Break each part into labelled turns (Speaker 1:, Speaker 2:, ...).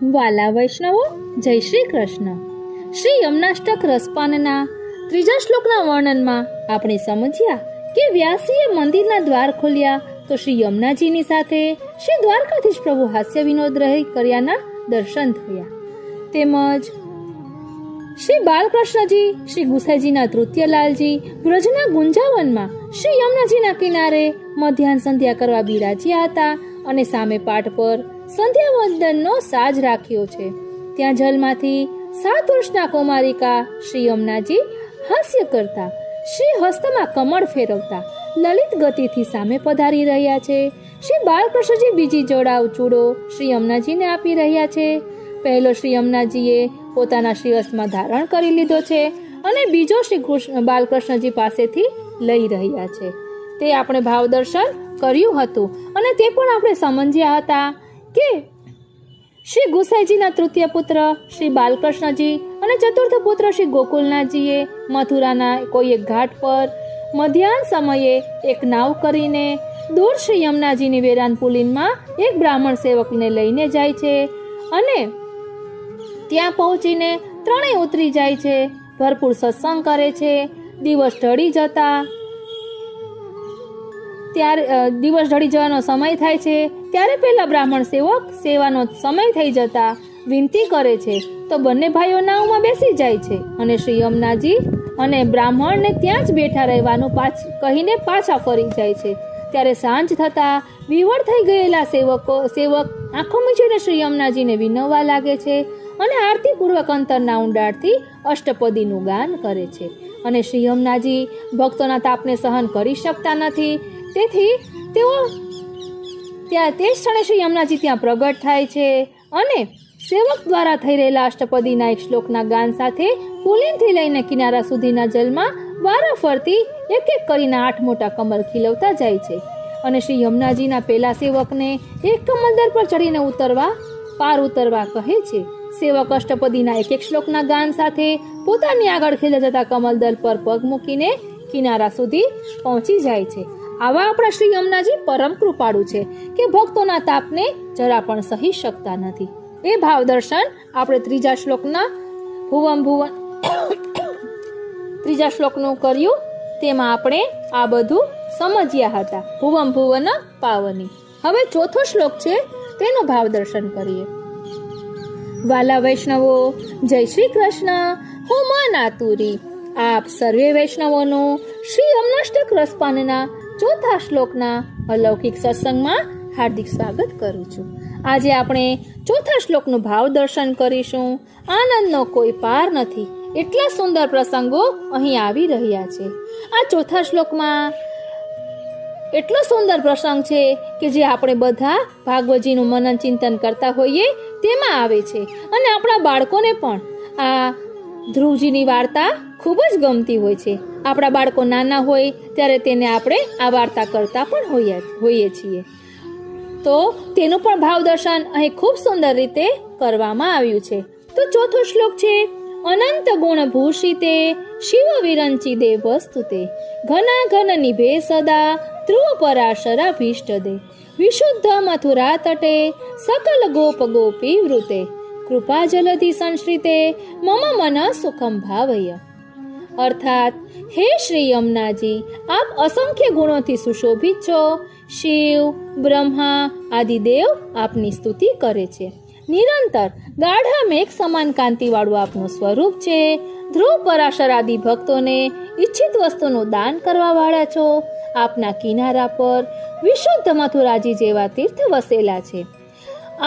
Speaker 1: વાલા વૈષ્ણવો, જય શ્રી કૃષ્ણ. શ્રી યમનાષ્ટક રસપાનના ત્રીજા શ્લોકના વર્ણનમાં આપણે સમજ્યા કે વ્યાસીએ મંદિરના દ્વાર ખોલ્યા તો શ્રી યમુનાજીની સાથે શ્રી દ્વારકાધીશ પ્રભુ હાસ્ય વિનોદ રહી કર્યાના દર્શન થયા. તેમજ શ્રી બાલકૃષ્ણજી, શ્રી ગુસાઈજીના તૃતીયલાલજી બ્રજના ગુંજાવનમાં શ્રી યમુનાજીના કિનારે મધ્યાહન સંધ્યા કરવા બિરાજ્યા હતા અને સામે પાટ પર સંધ્યા વંદનનો સાજ રાખ્યો છે. ત્યાં જલમાંથી 7 વર્ષના કૌમારિકા શ્રી યમુનાજી હાસ્ય કરતા, શ્રી હસ્તમાં કમળ ફેરવતા લલિત ગતિથી સામે પધારી રહ્યા છે. શ્રી બાલકૃષ્ણજી બીજી જોડાવ ચૂડો શ્રી યમુનાજીને આપી રહ્યા છે. પહેલો શ્રી યમુનાજીએ પોતાના શ્રીહસ્તમાં ધારણ કરી લીધો છે અને બીજો શ્રી બાલકૃષ્ણજી પાસેથી લઈ રહ્યા છે. તે આપણે ભાવ દર્શન કર્યું હતું અને તે પણ આપણે સમજ્યા હતા કે શ્રી ગુસાઈજીના તૃતીય પુત્ર શ્રી બાલકૃષ્ણજી અને ચતુર્થ પુત્ર શ્રી ગોકુલનાથજીએ મથુરાના કોઈ એક ઘાટ પર મધ્યાહન સમયે એક નાવ કરીને દૂર શ્રી યમુનાજીની વેરાન પુલીનમાં એક બ્રાહ્મણ સેવકને લઈને જાય છે અને ત્યાં પહોંચીને ત્રણેય ઉતરી જાય છે. ભરપૂર સત્સંગ કરે છે. દિવસ ઢળી જવાનો સમય થાય છે ત્યારે પેલા બ્રાહ્મણ સેવક સેવાનો સમય થઈ જતા વિનંતી કરે છે તો બંને ભાઈઓ નાવમાં બેસી જાય છે અને શ્રી યમુનાજી અને બ્રાહ્મણને ત્યાં જ બેઠા રહેવાનું કહીને પાછા ફરી જાય છે. ત્યારે સાંજ થતા વિવળ થઈ ગયેલા સેવક આંખો મીચીને શ્રી યમુનાજીને વિનવવા લાગે છે અને આરતીપૂર્વક અંતરના ઊંડાણથી અષ્ટપદીનું ગાન કરે છે. અને શ્રી યમુનાજી ભક્તોના તાપને સહન કરી શકતા નથી, તેથી તેઓ તે ક્ષણે શ્રી યમુનાજી ત્યાં પ્રગટ થાય છે અને સેવક દ્વારા થઈ રહેલા અષ્ટપદીના એક શ્લોકના ગાન સાથે પુલીનથી લઈને કિનારા સુધીના જલમાં વારા ફરતી એક એક કરીને 8 મોટા કમળ ખીલવતા જાય છે. અને શ્રી યમુનાજીના પેલા સેવકને એક કમલદર પર ચડીને પાર ઉતરવા કહે છે. સેવક અષ્ટપદીના એક શ્લોકના ગાન સાથે પોતાની આગળ ખીલે જતા કમલદલ પર પગ મૂકીને કિનારા સુધી પહોંચી જાય છે. આવા આપણા શ્રી યમુનાજી પરમ કૃપાળુ છે કે ભક્તોના તાપને જરા પણ સહી શકતા નથી. એ ભાવ દર્શન આપણે ત્રીજા શ્લોકનું કર્યું. તેમાં આપણે આ બધું સમજ્યા હતા. ભુવમ ભુવન પાવની. હવે ચોથો શ્લોક છે તેનું ભાવ દર્શન કરીએ. વાલા વૈષ્ણવો, જય શ્રી કૃષ્ણ. હું મન આતુરી આપ સર્વે વૈષ્ણવોનું શ્રી યમનાષ્ટક રસપાનના ચોથા શ્લોકના અલૌકિક સત્સંગમાં હાર્દિક સ્વાગત કરું છું. આજે આપણે ચોથા શ્લોકનું ભાવ દર્શન કરીશું. આનંદનો કોઈ પાર નથી, એટલા સુંદર પ્રસંગો અહીં આવી રહ્યા છે. આ ચોથા શ્લોકમાં એટલો સુંદર પ્રસંગ છે કે જે આપણે બધા ભાગવતજીનું મનન ચિંતન કરતા હોઈએ તેમાં આવે છે અને આપણા બાળકોને પણ આ ધ્રુવજીની વાર્તા ખૂબ જ ગમતી હોય છે. આપણા બાળકો નાના હોય ત્યારે તેને આપણે આ વાર્તા કરતા પણ હોઈએ છીએ. તો તેનું પણ ભાવ દર્શન અહીં ખૂબ સુંદર રીતે કરવામાં આવ્યું છે. તો ચોથો શ્લોક છે: અનંત ગુણ ભૂષિતે શિવ વિરંચિદે વસ્તુતે ઘના ઘન નિભે સદા ધ્રુવ પરાશરાભીષ્ટ દે વિશુદ્ધ મથુરા તટે સકલ ગોપ ગોપી વૃતે કૃપા જલધિ સંશ્રિતે મમ મન સુખમ ભાવય. અર્થાત, હે શ્રી યમુનાજી, આપ અસંખ્ય ગુણોથી સુશોભિત છો. શિવ, બ્રહ્મા આદિ દેવ આપની સ્તુતિ કરે છે. નિરંતર ગાઢા મેઘ સમાન કાંતિવાળું આપનું સ્વરૂપ છે. ધ્રુવ પરાશર આદિ ભક્તોને ઈચ્છિત વસ્તુનું દાન કરવા વાળા છો. આપના કિનારા પર વિશુદ્ધ મથુરાજી જેવા તીર્થ વસેલા છે.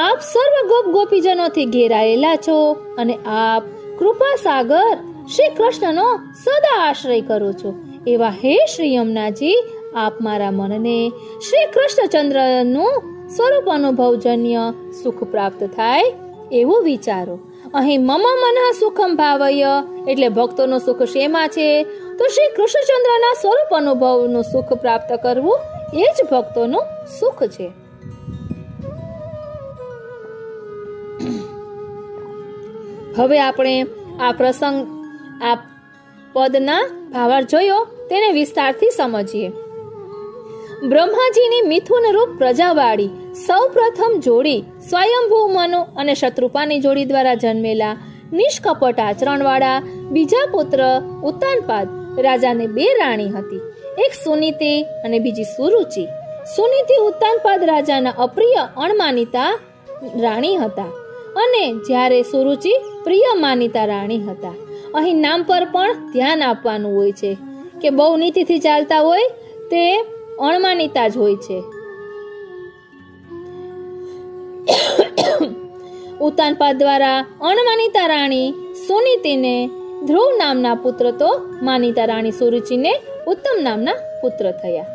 Speaker 1: આપ સર્વ ગોપ ગોપીજનોથી ઘેરાયેલા છો અને આપ કૃપા સાગર શ્રી કૃષ્ણનો સદા આશ્રય કરો છો. એવા હે શ્રી યમુનાજી, આપ મારા મનને શ્રી કૃષ્ણચંદ્રનું સ્વરૂપ અનુભવજન્ય સુખ પ્રાપ્ત થાય એવું વિચારો. અહીં મમ મનઃ સુખમ ભાવય એટલે ભક્તોનું સુખ શેમાં છે? તો શ્રી કૃષ્ણચંદ્રના સ્વરૂપ અનુભવનું સુખ પ્રાપ્ત કરવું એ જ ભક્તોનું સુખ છે. હવે આપણે આ પદના ભાવાર્થ જોયો તેને વિસ્તારથી સમજીએ. બ્રહ્માજીની મિથુન રૂપ પ્રજાવાળી સૌ પ્રથમ જોડી સ્વયંભૂ મનુ અને શત્રુપાની જોડી દ્વારા જન્મેલા નિષ્કપટ આચરણવાળા બીજા પુત્ર ઉત્તાનપાદ રાજાને 2 રાણી હતી, એક સુનીતિ અને બીજી સુરુચિ. સુનીતિ ઉત્તાનપાદ રાજાના અપ્રિય અણમાનિતા રાણી હતા અને જ્યારે સુરુચિ પ્રિય માનીતા રાણી હતા. અહીં નામ પર પણ ધ્યાન આપવાનું હોય છે કે બહુ નીતિથી ચાલતા હોય તે અણમાનિતા જ હોય છે. ઉત્તાનપાદ દ્વારા અણમાનિતા રાણી સુનીતિને ધ્રુવ નામના પુત્ર તો માનિતા રાણી સુરુચિને ઉત્તમ નામના પુત્ર થયા.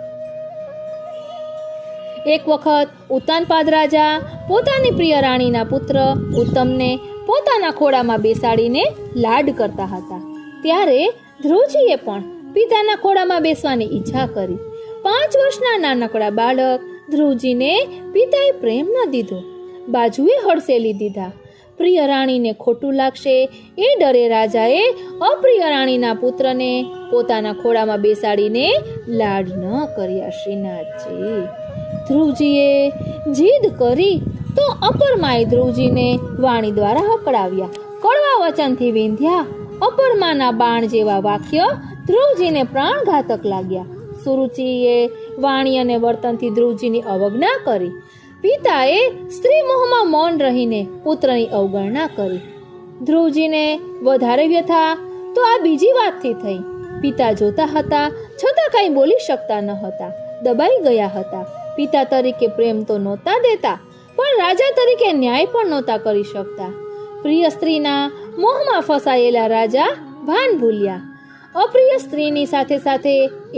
Speaker 1: એક વખત ઉત્તાનપાદ રાજા પોતાની પ્રિય રાણીના પુત્ર ઉત્તમને પોતાના ખોળામાં બેસાડીને લાડ કરતા હતા. ત્યારે ધ્રુવજીએ પણ પિતાના ખોળામાં બેસવાની ઈચ્છા કરી. 5 વર્ષના નાનકડા બાળક ધ્રુવજીને પિતાએ પ્રેમ ન દીધો, બાજુએ હડસેલી દીધા. પ્રિય રાણીને ખોટું લાગશે એ ડરે રાજાએ અપ્રિય રાણીના પુત્રને પોતાના ખોળામાં બેસાડીને લાડ ન કર્યા. શ્રીનાથજી, ધ્રુવજીએ જીદ કરી તો અપરમાએ ધ્રુવજીને વાણી દ્વારા હકડાવ્યા, કડવા વચનથી વિંધ્યા. અપરમાના બાણ જેવા વાક્ય ધ્રુવજીને પ્રાણઘાતક લાગ્યા. સુરુચિએ વાણી અને વર્તનથી ધ્રુવજીની અવજ્ઞા કરી. પિતાએ સ્ત્રી મોહમાં મૌન રહીને પુત્રની અવગણના કરી. ધ્રુવજીને વધારે વ્યથા તો આ બીજી વાતથી થઈ. પિતા જોતા હતા છતાં કંઈ બોલી શકતા ન હતા, દબાઈ ગયા હતા. પિતા તરીકે પ્રેમ તો નહોતા દેતા, પણ રાજા તરીકે ન્યાય પણ નહોતા કરી શકતા. પ્રિય સ્ત્રીના મોહમાં ફસાયેલા રાજા ભાન ભૂલ્યા. અપ્રિય સ્ત્રીની સાથે સાથે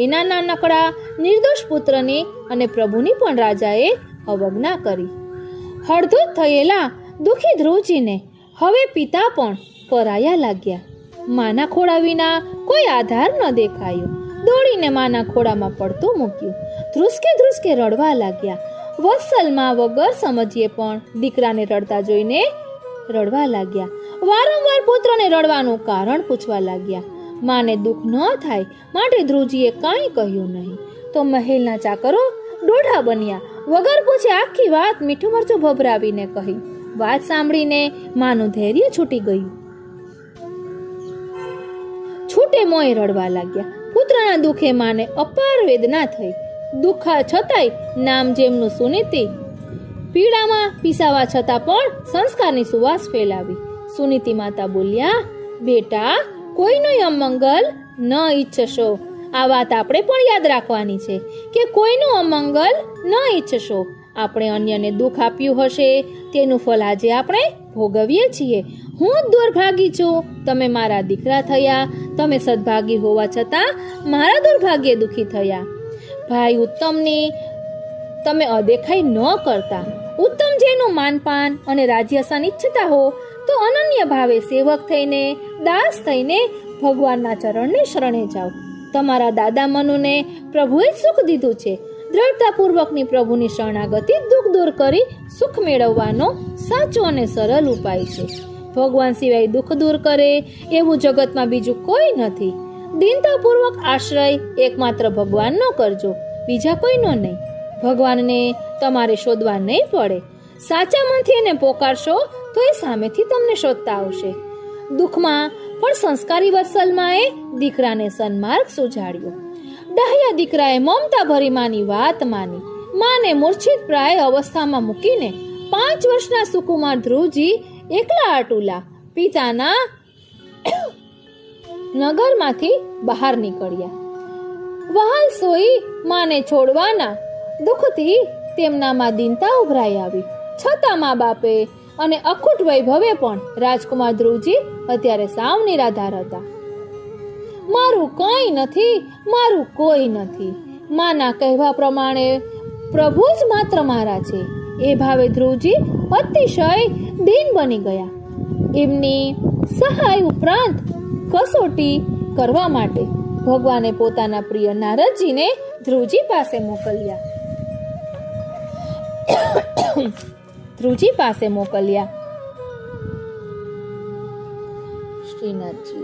Speaker 1: એના નાનકડા નિર્દોષ પુત્રની અને પ્રભુની પણ રાજાએ અવજ્ઞા કરી. હળધૂત થયેલા દુઃખી ધ્રુવજીને હવે પિતા પણ પરાયા લાગ્યા. માના ખોળા વિના કોઈ આધાર ન દેખાયો. દોડીને માના ખોળામાં પડતું મૂક્યું. ધ્રુસકે ધ્રુસકે રડવા લાગ્યા. વત્સલમાં વગર સમજીએ પણ દીકરાને રડતા જોઈને રડવા લાગ્યા. વારંવાર પુત્રને રડવાનું કારણ પૂછવા લાગ્યા. માને દુઃખ ન થાય માટે ધ્રુવજીએ કાંઈ કહ્યું નહીં. તો મહેલના ચાકરો દોઢા બન્યા. વગર પૂછે આખી વાત મીઠું મરચું ભભરાવીને કહી. વાત સાંભળીને માનું ધૈર્ય છૂટી ગયું. છૂટે મોંએ રડવા લાગ્યા. પુત્રના દુઃખે માને અપાર વેદના થઈ. દુઃખા છતાંય નામ જેમનું સુનીતિ, પીડામાં પીસાવા છતાં પણ સંસ્કારની સુવાસ ફેલાવી. સુનીતિ માતા બોલ્યા, બેટા, કોઈનો અમંગલ ન ઈચ્છશો. આ વાત આપણે પણ યાદ રાખવાની છે કે કોઈનું અમંગલ ન ઈચ્છશો. આપણે અન્યને દુઃખ આપ્યું હશે તેનું ફળ આજે આપણે ભોગવીએ છીએ. હું જ દુર્ભાગી છું, તમે મારા દીકરા થયા. તમે સદભાગી હોવા છતાં મારા દુર્ભાગ્યે દુઃખી થયા. ભાઈ ઉત્તમની તમે અદેખાઈ ન કરતા. ઉત્તમ જેનું માનપાન અને રાજ્યસન ઈચ્છતા હો તો અનન્ય ભાવે સેવક થઈને, દાસ થઈને ભગવાનના ચરણને શરણે જાઓ. તમારા દાદા મનુને પ્રભુએ સુખ દીધું છે. દ્રઢતાપૂર્વકની પ્રભુની શરણાગતિ દુઃખ દૂર કરી સુખ મેળવવાનો સાચો અને સરળ ઉપાય છે. ભગવાન સિવાય દુઃખ દૂર કરે એવું જગતમાં બીજું કોઈ નથી. દીનતાપૂર્વક આશ્રય એકમાત્ર ભગવાનનો કરજો, બીજા કોઈનો નહીં. ભગવાનને તમારે શોધવા નહીં પડે. સાચા મનથી એને પોકારશો તો એ સામેથી તમને શોધતા આવશે. દુઃખમાં પણ સંસ્કારી વત્સલમાએ દીકરાને સન્માર્ગ સુજાડ્યો. ડાહ્યા દીકરાએ મમતા ભરી માની વાત માની. માને મૂર્છિત પ્રાય અવસ્થામાં મૂકીને 5 વર્ષના સુકુમાર ધ્રુવજી એકલા અટુલા પિતાના નગરમાંથી બહાર નીકળ્યા. વહાલ સોઈ માને છોડવાના દુઃખથી તેમનામાં દીનતા ઉભરાઈ આવી. છતાં મા બાપે અને અખૂટ વૈભવે પણ રાજકુમાર ધ્રુવજી અત્યારે સાવ નિરાધાર હતા. મારું કંઈ નથી, મારું કોઈ નથી. માના કહેવા પ્રમાણે પ્રભુ જ માત્ર મારા છે. એ ભાવે ધ્રુવજી અતિશય દીન બની ગયા. એમની સહાય ઉપરાંત કસોટી કરવા માટે ભગવાને પોતાના પ્રિય નારદજીને ધ્રુવજી પાસે મોકલ્યા. શ્રીનાથજી.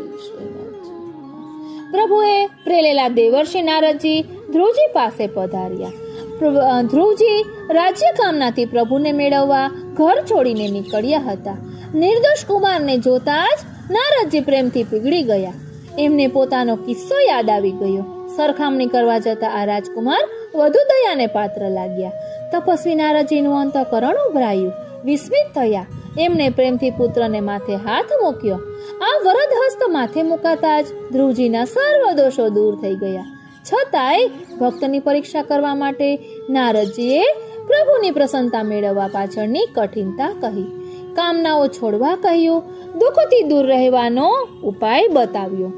Speaker 1: પ્રભુએ પ્રેલેલા દેવર્ષિ નારદજી ધ્રુવજી પાસે પધાર્યા ધ્રુવજી રાજ્ય કામનાથી પ્રભુને મેળવવા ઘર છોડીને નીકળ્યા હતા. નિર્દોષ કુમારને જોતા જ નારદજી પ્રેમથી પીગળી ગયા. એમને પોતાનો કિસ્સો યાદ આવી ગયો. સરખામણી કરવા જતા આ રાજકુમાર વધુ દયાને પાત્ર લાગ્યા. તપસ્વી નારદજીનું અંતઃકરણ ઉભરાયું. વિસ્મિત થયા. એમણે પ્રેમથી પુત્રને માથે હાથ મૂક્યો. આ વરદ હસ્ત માથે મુકાતા જ ધ્રુવજીના સર્વ દોષો દૂર થઈ ગયા. છતાંય ભક્તની પરીક્ષા કરવા માટે નારદજીએ પ્રભુની પ્રસન્નતા મેળવવા પાછળની કઠિનતા કહી. કામનાઓ છોડવા કહ્યું. દુઃખથી દૂર રહેવાનો ઉપાય બતાવ્યો.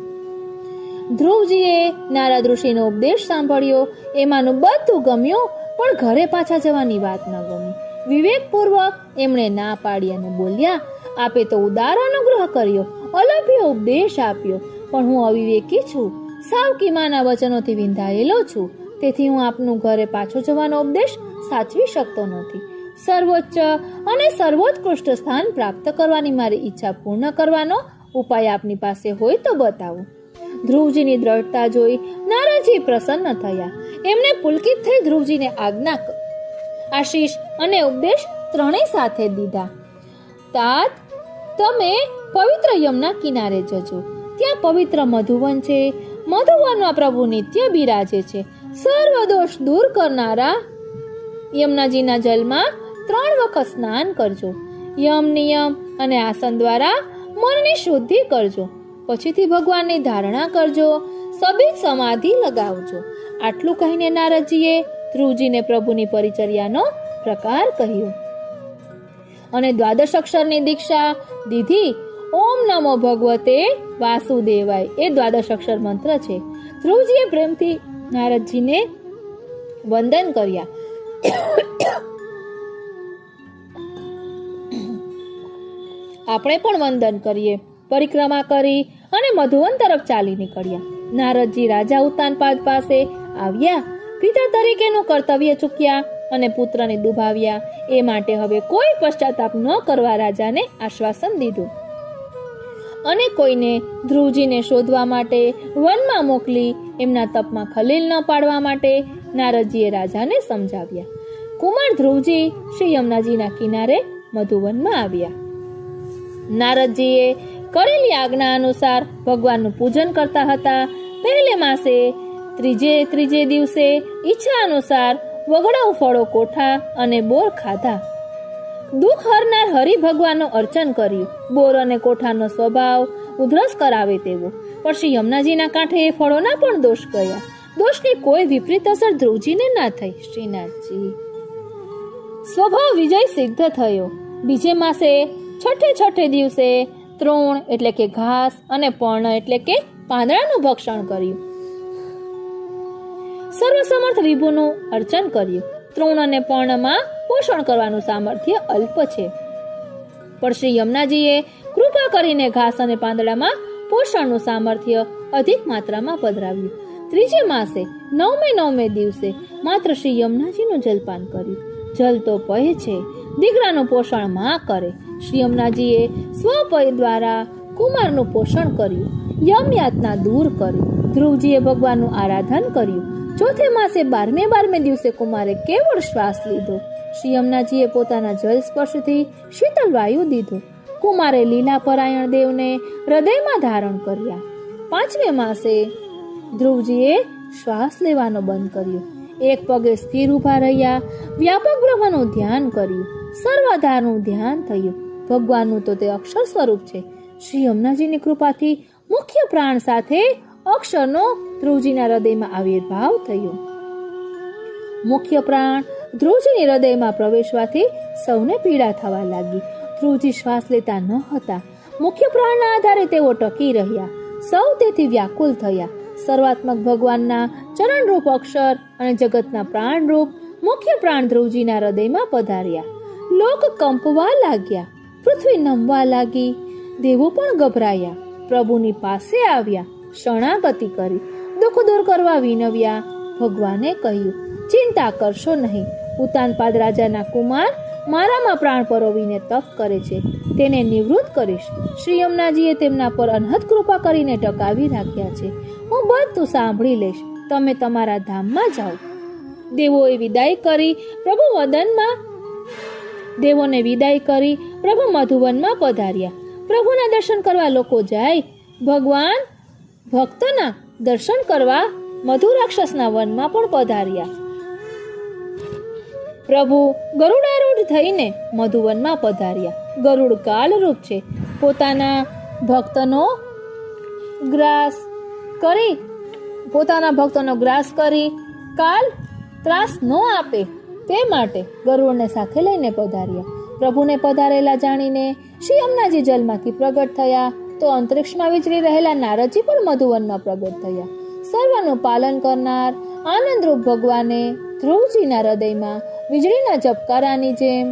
Speaker 1: ધ્રુવજીએ નારદ ઋષિનો ઉપદેશ સાંભળ્યો. એમાંનું બધું ગમ્યું, પણ ઘરે પાછા જવાની વાત ન ગમી. વિવેકપૂર્વક એમણે ના પાડી અને બોલ્યા, આપે તો ઉદાર અનુગ્રહ કર્યો, અલભ્ય ઉપદેશ આપ્યો, પણ હું અવિવેકી છું, સાવ કીમાના વચનોથી વિંધાયેલો છું. તેથી હું આપનું ઘરે પાછો જવાનો ઉપદેશ સાચવી શકતો નથી. સર્વોચ્ચ અને સર્વોત્કૃષ્ટ સ્થાન પ્રાપ્ત કરવાની મારી ઈચ્છા પૂર્ણ કરવાનો ઉપાય આપની પાસે હોય તો બતાવો. ધ્રુવજીની દ્રઢતા જોઈ નારદજી પ્રસન્ન થયા. એમને પુલકિત થઈ ધ્રુવજીને આજ્ઞા, આશીષ અને ઉપદેશ ત્રણેય સાથે દીધા. તાત તમે પવિત્ર યમના કિનારે જજો. ત્યાં પવિત્ર મધુવન છે. મધુવનમાં પ્રભુ નિત્ય બિરાજે છે. સર્વ દોષ દૂર કરનારા યમુનાજીના જલમાં 3 વખત સ્નાન કરજો. યમ નિયમ અને આસન દ્વારા મનની શુદ્ધિ કરજો. પછીથી ભગવાનની ધારણા કરજો. સબીજ સમાધિ લગાવજો. આટલું કહીને નારદજીએ ધ્રુવજીને પ્રભુની પરિચર્યાનો પ્રકાર કહ્યો અને દ્વાદશ અક્ષરની દીક્ષા દીધી. ઓમ નમો ભગવતે વાસુદેવાય એ દ્વાદશ અક્ષર મંત્ર છે. ધ્રુવજીએ પ્રેમથી નારદજીને વંદન કર્યા. આપણે પણ વંદન કરીએ. પરિક્રમા કરી અને મધુવન તરફ ચાલી નીકળ્યા. નારદજી રાજા ઉત્તાનપાદ પાસે આવ્યા. પિતા તરીકેનું કર્તવ્ય ચૂક્યા અને પુત્રને દુભાવ્યા. એ માટે હવે કોઈ પશ્ચાતાપ ન કરવા રાજાને આશ્વાસન દીધું અને કોઈને ધ્રુવજીને શોધવા માટે વનમાં મોકલી એમના તપમાં ખલેલ ન પાડવા માટે નારદજીએ રાજાને સમજાવ્યા. કુમાર ધ્રુવજી શ્રી યમુનાજીના કિનારે મધુવનમાં આવ્યા. નારદજીએ કરેલી આજ્ઞા અનુસાર ભગવાનનું પૂજન કરતા હતા. પહેલે માસે ત્રીજે દિવસે ઈચ્છા અનુસાર વગડાઉ ફળો કોઠા અને બોર ખાધા. દુઃખ હરનાર હરિ ભગવાનનું અર્ચન કર્યું. બોર અને કોઠાનો સ્વભાવ ઉધરસ કરાવે તેવો, પણ શ્રી યમુનાજીના કાંઠે એ ફળોના પણ દોષ ગયા. દોષની કોઈ વિપરીત અસર ધ્રુવજીને ના થઈ. શ્રીનાથજી સ્વભાવ વિજય સિદ્ધ થયો. બીજે માસે છઠ્ઠે દિવસે તૃણ એટલે કે ઘાસ અને પર્ણ એટલે કે પાંદડાનું ભક્ષણ કર્યું. સર્વસમર્થ વિભુનું અર્ચન કર્યું. તૃણ અને પર્ણમાં પોષણ કરવાનું સામર્થ્ય અલ્પ છે, પણ શ્રી યમુનાજીએ કૃપા કરીને ઘાસ અને પાંદડામાં પોષણનું સામર્થ્ય અધિક માત્રામાં પધરાવ્યું. ત્રીજે માસે 9મે દિવસે માત્ર શ્રી યમુનાજીનું જલપાન કર્યું. જલ તો પહે છે, દીકરાનું પોષણ માં કરે. શ્રી યમુનાજીએ સ્વપય દ્વારા કુમારનું પોષણ કર્યું. યમયાતના દૂર કરી. ધ્રુવજીએ ભગવાનનું આરાધન કર્યું. ચોથે માસે 12મે દિવસે કુમારે કેવળ શ્વાસ લીધો. શ્રી યમુનાજીએ પોતાના જલ સ્પર્શથી શીતળ વાયુ દીધો. કુમારે લીલા પરાયણ દેવને હૃદયમાં ધારણ કર્યા. 5મે માસે ધ્રુવજીએ શ્વાસ લેવાનો બંધ કર્યો. એક પગે સ્થિર ઉભા રહ્યા. વ્યાપક બ્રહ્મનું ધ્યાન કર્યું. સર્વાધારનું ધ્યાન થયું. ભગવાનનું તો તે અક્ષર સ્વરૂપ છે. શ્રી યમુનાજીની કૃપાથી મુખ્ય પ્રાણ સાથે અક્ષરનો ધ્રુવજીના હૃદયમાં આવિર્ભાવ થયો. મુખ્ય પ્રાણ ધ્રુવજીની હૃદયમાં પ્રવેશવાથી સૌને પીડા થવા લાગી. ધ્રુવજી શ્વાસ લેતા ન હતા. મુખ્ય પ્રાણના આધારે તેઓ ટકી રહ્યા. સૌ તેથી વ્યાકુલ થયા. સર્વાત્મક ભગવાનના ચરણરૂપ અક્ષર અને જગતના પ્રાણરૂપ મુખ્ય પ્રાણ ધ્રુવજીના હૃદયમાં પધાર્યા. લોક કંપવા લાગ્યા. પૃથ્વી નમવા લાગી. દેવો પણ ગભરાયા. પ્રભુની પાસે આવ્યા. શરણાગતિ કરી. દુઃખ દૂર કરવા વિનવ્યા. ભગવાને કહ્યું, ચિંતા કરશો નહીં. ઉત્તાનપાદ રાજાના કુમાર મારામાં પ્રાણ પરોવીને તપ કરે છે. તેને નિવૃત્ત કરીશ. શ્રી યમુનાજીએ તેમના પર અનહદ કૃપા કરીને ટકાવી રાખ્યા છે. હું બધું સાંભળી લઈશ. તમે તમારા ધામમાં જાઓ. દેવોને વિદાય કરી પ્રભુ મધુવનમાં પધાર્યા. પ્રભુના દર્શન કરવા લોકો જાય. ભગવાન ભક્તના દર્શન કરવા મધુ રાક્ષસના વનમાં પણ પધાર્યા. પ્રભુ ગરુડારૂઢ થઈને મધુવનમાં પધાર્યા. ગરુડ કાલરૂપ છે. પોતાના ભક્તનો ગ્રાસ કરી કાલ ત્રાસ ન આપે તે માટે ગરુડને સાથે લઈને પધાર્યા. પ્રભુને પધારેલા જાણીને શ્રી યમુનાજી જલમાંથી પ્રગટ થયા તો અંતરિક્ષમાં વિચરી રહેલા નારદજી પણ મધુવનમાં પ્રગટ થયા. સર્વનું પાલન કરનાર આનંદરૂપ ભગવાને ધ્રુવજીના હૃદયમાં વીજળીના ઝબકારાની જેમ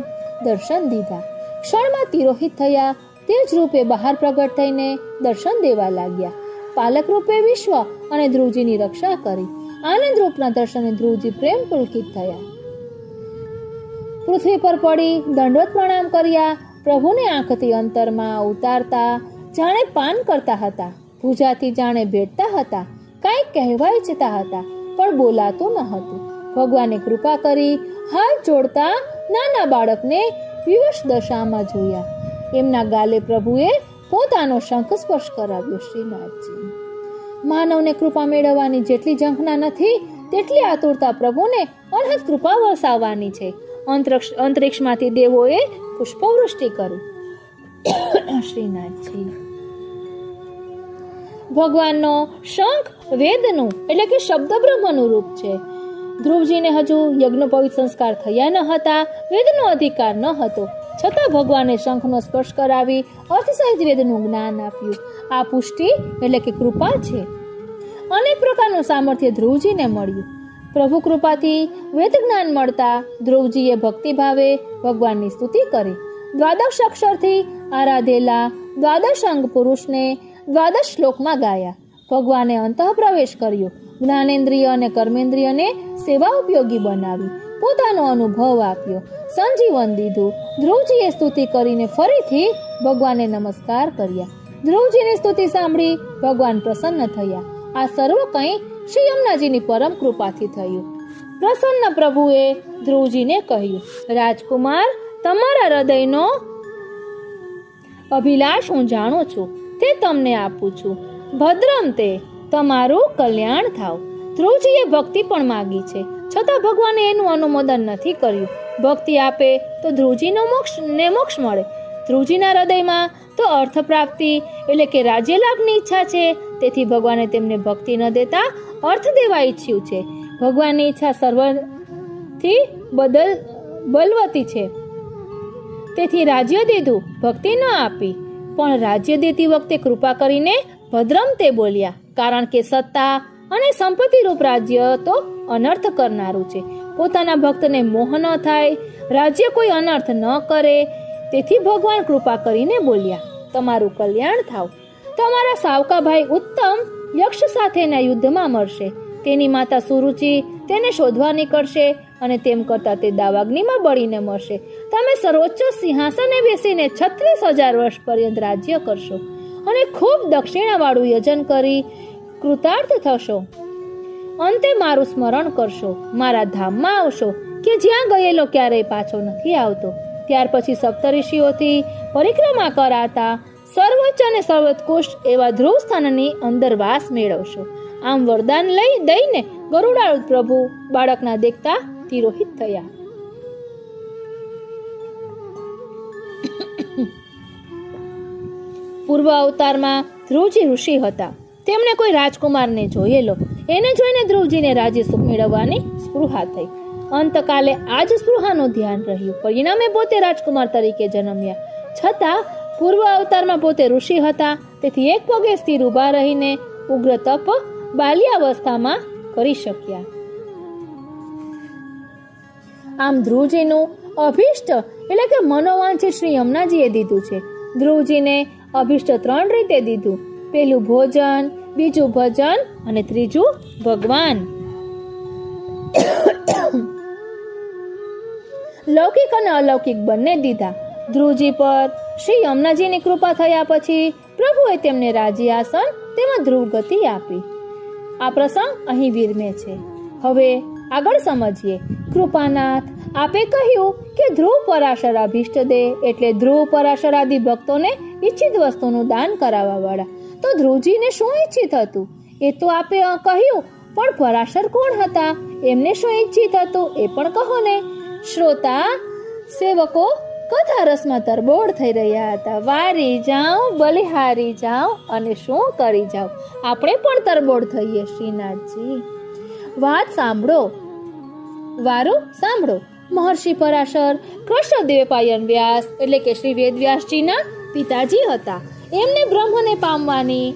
Speaker 1: દર્શન દીધા. ક્ષણમાં તિરોહિત થયા. તે જ રૂપે બહાર પ્રગટ થઈને દર્શન દેવા લાગ્યા. પાલક રૂપે વિશ્વ અને ધ્રુવજીની રક્ષા કરી. આનંદ રૂપના દર્શને ધ્રુવજી પ્રેમ પુલકિત થયા. પૃથ્વી પર પડી દંડવત પ્રણામ કર્યા. પ્રભુને આંખથી અંતરમાં ઉતારતા જાણે પાન કરતા હતા. ભુજાથી જાણે ભેટતા હતા. કંઈક કહેવા ઈચ્છતા હતા પણ બોલાતું ન હતું. ભગવાને કૃપા કરી હાથ જોડતા નાના બાળકને વિવશ દશામાં જોયા. એમના ગાલે પ્રભુએ પોતાનો શંખ સ્પર્શ કરાવ્યો. શ્રીનાથજી, માનવને કૃપા મેળવવાની જેટલી ઝંખના નથી તેટલી આતુરતા પ્રભુને અનહદ કૃપા વરસાવવાની છે. અંતરિક્ષમાંથી દેવોએ પુષ્પવૃષ્ટિ કરી. શ્રીનાથજી, ભગવાનનો શંખ વેદનું એટલે કે શબ્દ બ્રહ્મનું રૂપ છે. ધ્રુવજીને હજુ યજ્ઞોપવિત સંસ્કાર થયા ન હતા. વેદનો અધિકાર ન હતો, છતાં ભગવાને શંખનો સ્પર્શ કરાવી અર્થસહિત વેદનું જ્ઞાન આપ્યું. આ પુષ્ટિ એટલે કે કૃપા છે. અનેક પ્રકારનું સામર્થ્ય ધ્રુવજીને મળ્યું. પ્રભુ કૃપાથી વેદ જ્ઞાન મળતા ધ્રુવજીએ ભક્તિભાવે ભગવાનની સ્તુતિ કરી. દ્વાદશ અક્ષરથી આરાધેલા દ્વાદશ અંગ પુરુષને દ્વાદશ શ્લોકમાં ગાયા. ભગવાને અંતઃ પ્રવેશ કર્યો. જ્ઞાનેન્દ્રિય અને કર્મેન્દ્રિયને સેવા ઉપયોગી બનાવી. પોતાનો અનુભવ આપ્યો. સંજીવન દીધું. ધ્રુવજીએ સ્તુતિ કરીને ફરીથી ભગવાનને નમસ્કાર કર્યા. ધ્રુવજીની સ્તુતિ સાંભળી ભગવાન પ્રસન્ન થયા. આ સર્વ કંઈ શ્રી યમુનાજીની પરમ કૃપાથી થયું. પ્રસન્ન પ્રભુએ ધ્રુવજીને કહ્યું, રાજકુમાર, તમારા હૃદયનો અભિલાષ હું જાણું છું, તે તમને આપું છું. ભદ્રમ તે, તમારું કલ્યાણ થાવ. ધ્રુવજીએ ભક્તિ પણ માગી છે, છતાં ભગવાને એનું અનુમોદન નથી કર્યું. ભક્તિ આપે તો ધ્રુવજીનો મોક્ષ મળે. ધ્રુવજીના હૃદયમાં તો અર્થ પ્રાપ્તિ એટલે કે રાજ્ય લાભની ઈચ્છા છે. તેથી ભગવાને તેમને ભક્તિ ન દેતા અર્થ દેવા ઈચ્છ્યું છે. ભગવાનની ઈચ્છા સર્વથી બલવતી છે. તેથી રાજ્ય દીધું, ભક્તિ ન આપી. પણ રાજ્ય દેતી વખતે કૃપા કરીને ભદ્રમ તે બોલ્યા, કારણ કે સત્તા અને સંપત્તિ રૂપ રાજ્ય તો અનર્થ કરનારું છે. પોતાના ભક્તને મોહ ન થાય, રાજ્ય કોઈ અનર્થ ન કરે. તેથી ભગવાન કૃપા કરીને બોલ્યા, તમારું કલ્યાણ થાવ. તમારા સાવકા ભાઈ ઉત્તમ યક્ષ સાથેના યુદ્ધમાં મરશે. તેની માતા સુરુચિ તેને શોધવા નીકળશે અને તેમ કરતા તે દાવાગ્નિમાં બળીને મરશે. તમે સર્વોચ્ચ સિંહાસને બેસીને 36,000 વર્ષ પર્યંત રાજ્ય કરશો અને ખૂબ દક્ષિણાવાળું યજન કરી કૃતાર્થ થશો. અંતે મારું સ્મરણ કરશો, મારા ધામમાં આવશો કે જ્યાં ગયેલો ક્યારેય પાછો નથી આવતો. ત્યાર પછી સપ્તઋષિઓથી પરિક્રમા કરાતા સર્વોચ્ચ અને સર્વોત્કૃષ્ટ એવા ધ્રુવ સ્થાનની અંદર વાસ મેળવશો. આમ વરદાન દઈને ગરુડારૂઢ પ્રભુ બાળકના દેખતા તિરોહિત થયા. પૂર્વ અવતારમાં ધ્રુવજી ઋષિ હતા. તેમણે કોઈ રાજકુમારને જોયેલો. એને જોઈને ધ્રુવજીને રાજ્ય સુખ મેળવવાની સ્પૃહા થઈ. અંતકાલે આ જ સ્પૃહાનું ધ્યાન રહ્યું. પરિણામે પોતે રાજકુમાર તરીકે જન્મ્યા. છતાં પૂર્વ અવતારમાં પોતે ઋષિ હતા. તેથી એક પગે સ્થિર ઊભા રહીને ઉગ્ર તપ બાલ્યાવસ્થામાં કરી શક્યા. આમ ધ્રુવજીનું અભિષ્ટ એટલે કે મનોવાંછિત શ્રી યમુનાજીએ દીધું છે. ધ્રુવજીને અભિષ્ટ 3 રીતે દીધું. પહેલું ભોજન, બીજું ભજન અને ત્રીજું ભગવાન. લૌકિક અને અલૌકિક બંને દીધા. ધ્રુવજી પર શ્રી યમુનાજીની કૃપા થયા પછી પ્રભુએ તેમને રાજ્યાસન તેમજ ધ્રુવ ગતિ આપી. આ પ્રસંગ અહીં વિરમે છે. હવે આગળ સમજીએ. કૃપાનાથ, આપે કહ્યું કે ધ્રુવ પરાશર અભિષ્ટ દે એટલે ધ્રુવ પરાશર આદિ ભક્તોને ઈચ્છિત વસ્તુનું દાન કરાવવા વાળા. તો ધ્રુવજીને શું ઈચ્છિત હતું એ તો આપે કહ્યું, પણ પરાશર કોણ હતા, એમને શું ઈચ્છિત હતું એ પણ કહો ને. શ્રોતા સેવકો કથા રસમાં તરબોળ થઈ રહ્યા હતા. વારી જાઉં, બલિહારી જાઉં અને શું કરી જાઉં, આપણે પણ તરબોળ થઈએ. શ્રીનાથજી, વાત સાંભળો, વારું સાંભળો. મહર્ષિ પરાશર કૃષ્ણદેવપાયન વ્યાસ એટલે કે શ્રી વેદવ્યાસજીના પિતાજી હતા. એમને બ્રહ્મને પામવાની,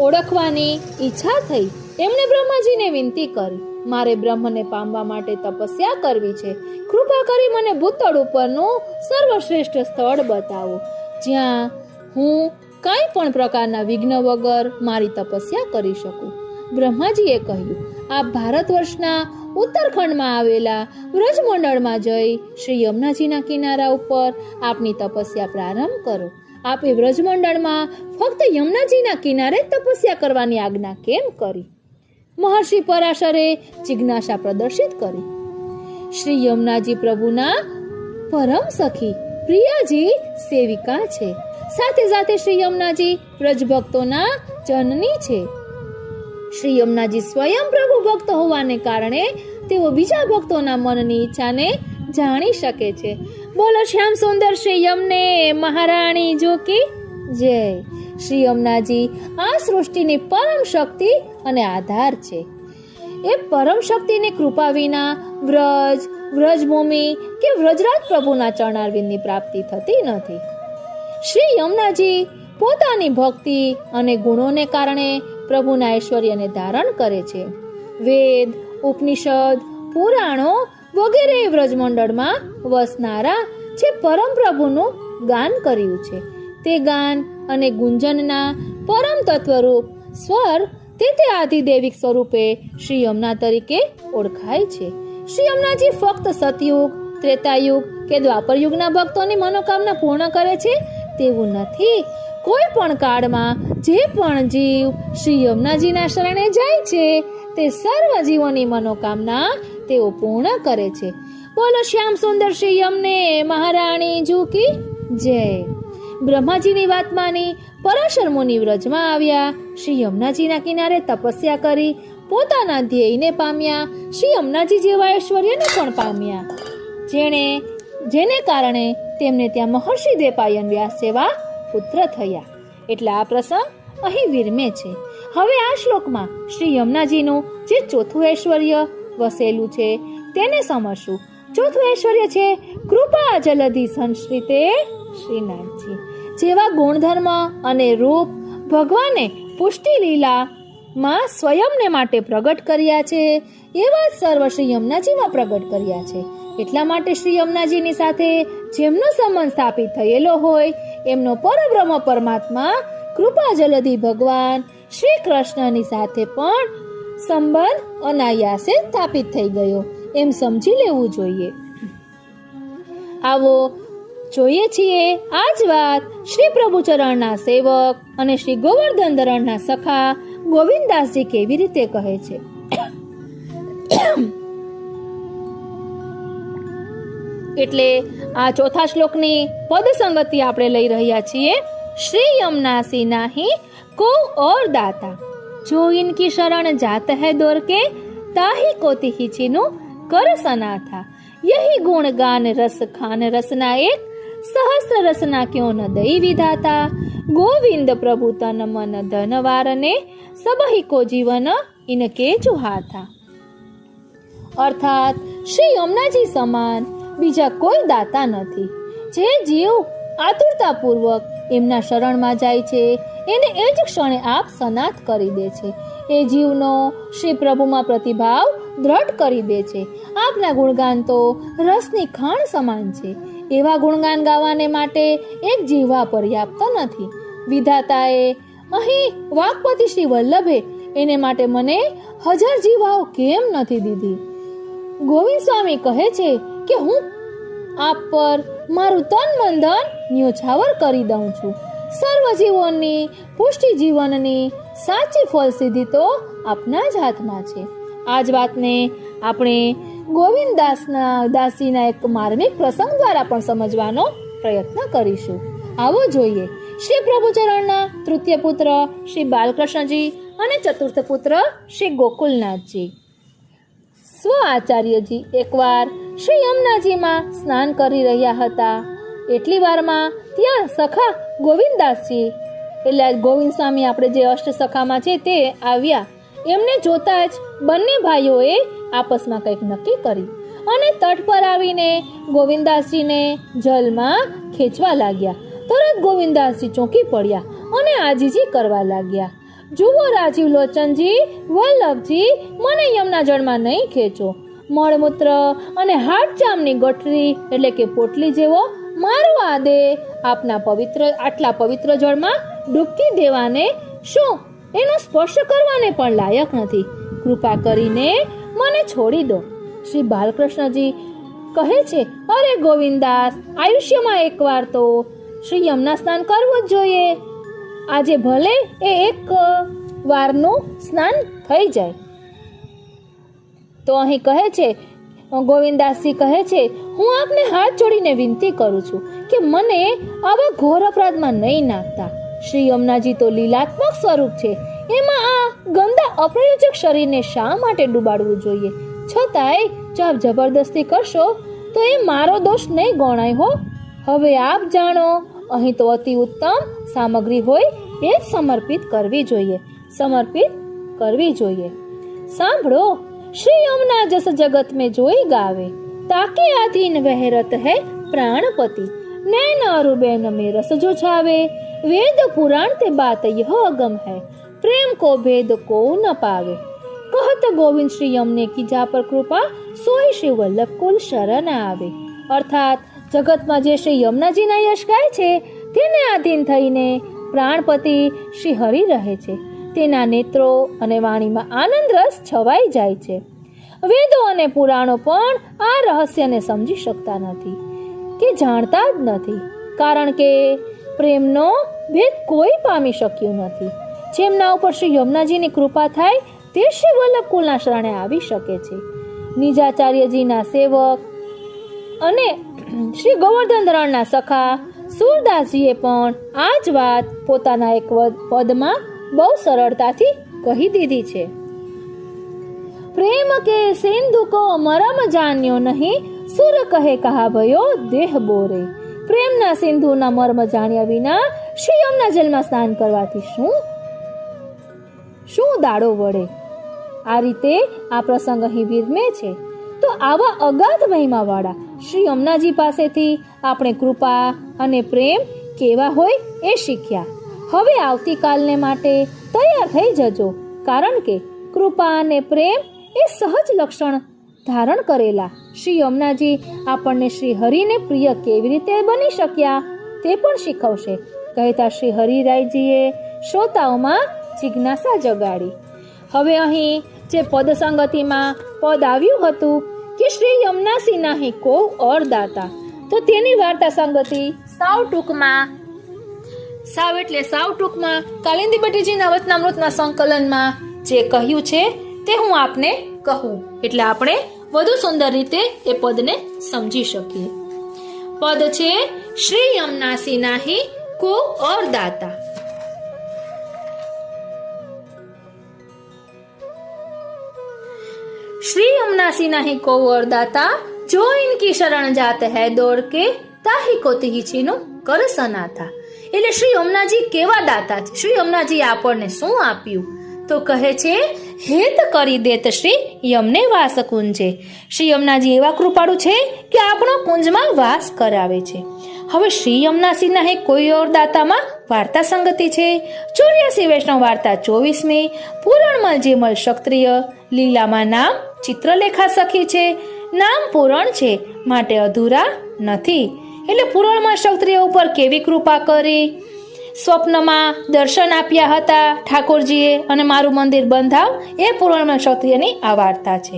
Speaker 1: ઓળખવાની ઈચ્છા થઈ. એમણે બ્રહ્માજીને વિનંતી કરી, મારે બ્રહ્મને પામવા માટે તપસ્યા કરવી છે. કૃપા કરી મને ભૂતળ ઉપરનું સર્વશ્રેષ્ઠ સ્થળ બતાવો, જ્યાં હું કાંઈ પણ પ્રકારના વિઘ્ન વગર મારી તપસ્યા કરી શકું. બ્રહ્માજીએ કહ્યું, આપ ભારત વર્ષના ઉત્તરખંડમાં આવેલા વ્રજમંડળમાં જઈ શ્રી યમુનાજીના કિનારા ઉપર આપની તપસ્યા પ્રારંભ કરો. આપે વ્રજમંડળમાં ફક્ત યમુનાજીના કિનારે તપસ્યા કરવાની આજ્ઞા કેમ કરી? મહર્ષિ પરાશરે જિજ્ઞાસા પ્રદર્શિત કરી. શ્રી યમુનાજી પ્રભુના પરમ સખી પ્રિયાજી સેવિકા છે. સાથે સાથે શ્રી યમુનાજી વ્રજભક્તોના જનની છે. શ્રી યમુનાજી સ્વયં પ્રભુ ભક્ત હોવાને કારણે તેઓ બીજા ભક્તોના મનની ઈચ્છાને જાણી શકે છે. બોલો શ્યામ સુંદર શ્રી યમને મહારાણી જોકી જય. શ્રી યમુનાજી આ સૃષ્ટિની પરમ શક્તિ અને આધાર છે. એ પરમ શક્તિની કૃપા વિના વ્રજ, વ્રજભૂમિ કે વ્રજરાજ પ્રભુના ચરણારવિંદની પ્રાપ્તિ થતી નથી. શ્રી યમુનાજી પોતાની ભક્તિ અને ગુણોને કારણે પ્રભુના ઐશ્વર્યને ધારણ કરે છે. વેદ, ઉપનિષદ, પુરાણો વગેરે વ્રજમંડળમાં વસનારા જે પરમ પ્રભુનું ગાન કર્યું છે, તે ગાન અને ગુંજનના પરમ તત્વરૂપ સ્વર તે આદિદેવિક સ્વરૂપે શ્રી યમુના તરીકે ઓળખાય છે. શ્રી યમુનાજી ફક્ત સતયુગ, ત્રેતાયુગ કે દ્વાપર યુગના ભક્તોની મનોકામના પૂર્ણ કરે છે તેવું નથી. કોઈ પણ કાળમાં જે પણ જીવ શ્રી યમુનાજીના શરણે જાય છે તે સર્વ જીવોની મનોકામના તેઓ પૂર્ણ કરે છે. બોલો શ્યામ સુંદર શ્રી યમને મહારાણી જુકી જય. બ્રહ્માજીની વાત માની પરાશર મુનિ વ્રજમાં આવ્યા. શ્રી યમુનાજીના કિનારે તપસ્યા કરી પોતાના ધ્યેયને પામ્યા. શ્રી યમુનાજી જેવા ઐશ્વર્યને પણ પામ્યા, જેને કારણે તેમને ત્યાં મહર્ષિ દેવપાયન વ્યાસ જેવા પુત્ર થયા. એટલે આ પ્રસંગ અહીં વિરમે છે. હવે આ શ્લોકમાં શ્રી યમુનાજીનું જે ચોથું ઐશ્વર્ય વસેલું છે તેને સમજશું. ચોથું ઐશ્વર્ય છે કૃપા જલધિ સંશ્રિતે શ્રીનાથજી. જેવા ગુણધર્મ અને રૂપ ભગવાને પુષ્ટિ લીલામાં સ્વયંને માટે પ્રગટ કર્યા છે, એવા જ સર્વ શ્રી યમુનાજીમાં પ્રગટ કર્યા છે. એટલા માટે શ્રી યમુનાજીની સાથે જેમનો સંબંધ સ્થાપિત થયેલો હોય એમનો પરબ્રહ્મ પરમાત્મા કૃપા જલધિ ભગવાન શ્રી કૃષ્ણની સાથે પણ સંબંધ અનાયાસે સ્થાપિત થઈ ગયો એમ સમજી લેવું જોઈએ. આવો જોઈએ છીએ આ જ વાત શ્રી પ્રભુચરણના સેવક અને શ્રી ગોવર્ધન ધરણના સખા ગોવિંદદાસજી કેવી રીતે કહે છે. એટલે આ ચોથા શ્લોકની પદ સંગતિ આપણે લઈ રહ્યા છીએ. श्री यमुना सी नाही को और दाता, जो इनकी शरण जात है दौर के, ताही कोति हिचिनु कर सना था. यही गुण गान रस खान रसना एक, सहस्र रसना क्यों न दई विधाता. गोविंद प्रभु तन मन धन वारने, सबही को जीवन इनके जुहा था. अर्थात श्री यमुनाजी समान बीजा कोई दाता નથી. જે જીવ આતુરતાપૂર્વક એમના શરણમાં જાય છે એને એ જ ક્ષણે આપ સનાથ કરી દે છે. એ જીવનો શ્રી પ્રભુમાં પ્રતિભાવ દ્રઢ કરી દે છે. આપના ગુણગાન તો રસની ખાણ સમાન છે. એવા ગુણગાન ગાવાને માટે એક જીવા પર્યાપ્ત નથી. વિધાતાએ અહીં વાકપતિ શ્રી વલ્લભે એને માટે મને 1000 જીવાઓ કેમ નથી દીધી. ગોવિંદ સ્વામી કહે છે કે હું આપ પર મારું તન મન ધન ન્યોછાવર કરી દઉં છું. સર્વ જીવોની પુષ્ટિ જીવનની સાચી ફળ સિદ્ધિ તો આપના જ હાથમાં છે. આ જ વાતને આપણે દાસજીના એક માર્મિક પ્રસંગ દ્વારા પણ સમજવાનો પ્રયત્ન કરીશું. આવો જોઈએ. શ્રી પ્રભુચરણના તૃતીય પુત્ર શ્રી બાલકૃષ્ણજી અને ચતુર્થ પુત્ર શ્રી ગોકુલનાથજી. સ્વ આચાર્યજી એકવાર શ્રી યમુનાજીમાં સ્નાન કરી રહ્યા હતા. એટલી વારમાં ત્યાં સખા ગોવિંદદાસજી એટલે ગોવિંદ સ્વામી આપણે જે અષ્ટ સખામાં છે તે આવ્યા. એમને જોતા જ બંને ભાઈઓએ આપસમાં કંઈક નક્કી કર્યું અને તટ પર આવીને ગોવિંદદાસજીને જલમાં ખેંચવા લાગ્યા. તરત ગોવિંદદાસજી ચોંકી પડ્યા અને આજીજી કરવા લાગ્યા. જુઓ રાજીવ લોચનજી, વલ્લભજી, મને યમુના જળમાં નહીં ખેંચો. મળમૂત્ર અને હાડ ચામની ગઠરી એટલે કે પોટલી જેવો મારો આદેહ આપના આટલા પવિત્ર જળમાં ડૂબકી દેવાને શું એનો સ્પર્શ કરવાને પણ લાયક નથી. કૃપા કરીને મને છોડી દો. શ્રી બાલકૃષ્ણજી કહે છે, અરે ગોવિંદાસ, આયુષ્યમાં એકવાર તો શ્રી યમુના સ્નાન કરવું જ જોઈએ. આજે ભલે એ એક વારનું સ્નાન થઈ જાય. તો અહીં કહે છે, ગોવિંદાસજી કહે છે, હું આપને હાથ જોડીને વિનંતી કરું છું કે મને આવા ઘોર અપરાધમાં નહીં નાખતા. શ્રી યમુનાજી તો લીલાત્મક સ્વરૂપ છે. એમાં આ ગંદા અપ્રયોજક શરીરને શા માટે ડૂબાડવું જોઈએ? છતાંય જો આપ જબરદસ્તી કરશો તો એ મારો દોષ નહીં ગણાય હો. હવે આપ જાણો, અહીં તો અતિ ઉત્તમ સામગ્રી હોય એ જ સમર્પિત કરવી જોઈએ. સાંભળો, श्री यमुना जस जगत में जोई गावे, ताके अधीन वह रत है प्राणपति। नैन अरुबैन में रस जो छावे, वेद पुराण ते बात यह अगम है, प्रेम को भेद को न पावे। कहत गोविंद श्री यमुने की जा पर कृपा, सोई श्री वल्लभ कुल शरण आवे। अर्थात जगत में जे श्री यमुनाजी ना यश गाय छे तेने आधीन थईने प्राणपति श्री हरि रहे छे। तेना नेत्रो अने वाणीमां आनंद रस छवाई जाय छे। वेदो अने पुराणो पण आ रहस्यने समजी शकता नथी के जाणता ज नथी, कारण के प्रेमनो भेद कोई पामी शक्यो नथी। जेमना उपर श्री यमुनाजीनी कृपा थाय ते श्री वल्लभ कुलना शरणे आवी शके छे। निजाचार्यजीना सेवक अने श्री गोवर्धन धरणना सखा सूरदासजीए पण आ ज वात पोताना एक पदमां बहु सरलताथी कही दीधी छे। प्रेम के सिंधु को मरम जान्यो नहीं, सुर कहे कहा भयो देह बोरे। प्रेमना सिंधुना मर्म जाण्या विना श्री यमुना जलमां स्नान करवाथी शुं दाड़ो वड़े। आ रीते आ प्रसंग અહીં વિરમે છે। તો આવા અગાધ મહિમાવાળા શ્રી યમુનાજી પાસેથી આપણે કૃપા અને પ્રેમ કેવા હોય એ શીખ્યા। હવે આવતીકાલને માટે તૈયાર થઈ જજો, કારણ કે કૃપા અને પ્રેમ એ સહજ લક્ષણ ધારણ કરેલા શ્રી યમુનાજી આપણને શ્રી હરિને પ્રિય કેવી રીતે બની શક્યા તે પણ શીખવશે, કહેતા શ્રી હરિરાયજીએ શ્રોતાઓમાં જિજ્ઞાસા જગાડી। હવે અહીં જે પદ સંગતિમાં પદ આવ્યું હતું કે શ્રી યમુનાસી નાહી કો ઓર દાતા, તો તેની વાર્તા સંગતિ સાવ ટૂંકમાં કાલિંદી ભટ્ટીજીના વચનામૃતના સંકલનમાં જે કહ્યું છે તે હું આપને કહું, એટલે આપણે વધુ સુંદર રીતે એ પદને સમજી શકીએ। પદ છે શ્રી યમુનાસી નાહી કો ઓર દાતા। श्री यमुनासी नहीं को और दाता, जो इनकी शरण जात है दौड़ के, ताही को तिही छीनो कर सनाथा। એટલે શ્રી યમુનાજી કેવા દાતા છે, શ્રી યમુનાજી આપણને શું આપ્યું? તો કહે છે હેત કરી દેત શ્રી યમને વાસ કુંજે। શ્રી યમુનાજી એવા કૃપાળુ છે કે આપણો કુંજમાં વાસ કરાવે છે। હવે શ્રી યમુનાસીના હે કોઈ ઓર દાતામાં વાર્તા સંગતિ છે। 84 વૈષ્ણવ વાર્તા 24મી। પુરાણમાં જેમલ ક્ષત્રિય, લીલામાં નામ ચિત્રલેખા સખી છે। નામ પુરાણ છે માટે અધૂરા નથી, એટલે પુરાણમાં ક્ષત્રિય ઉપર કેવી કૃપા કરી। સ્વપ્નમાં દર્શન આપ્યા હતા ઠાકોરજીએ અને મારું મંદિર બંધાવ, એ પુરાણમાં ક્ષત્રિયની આ વાર્તા છે।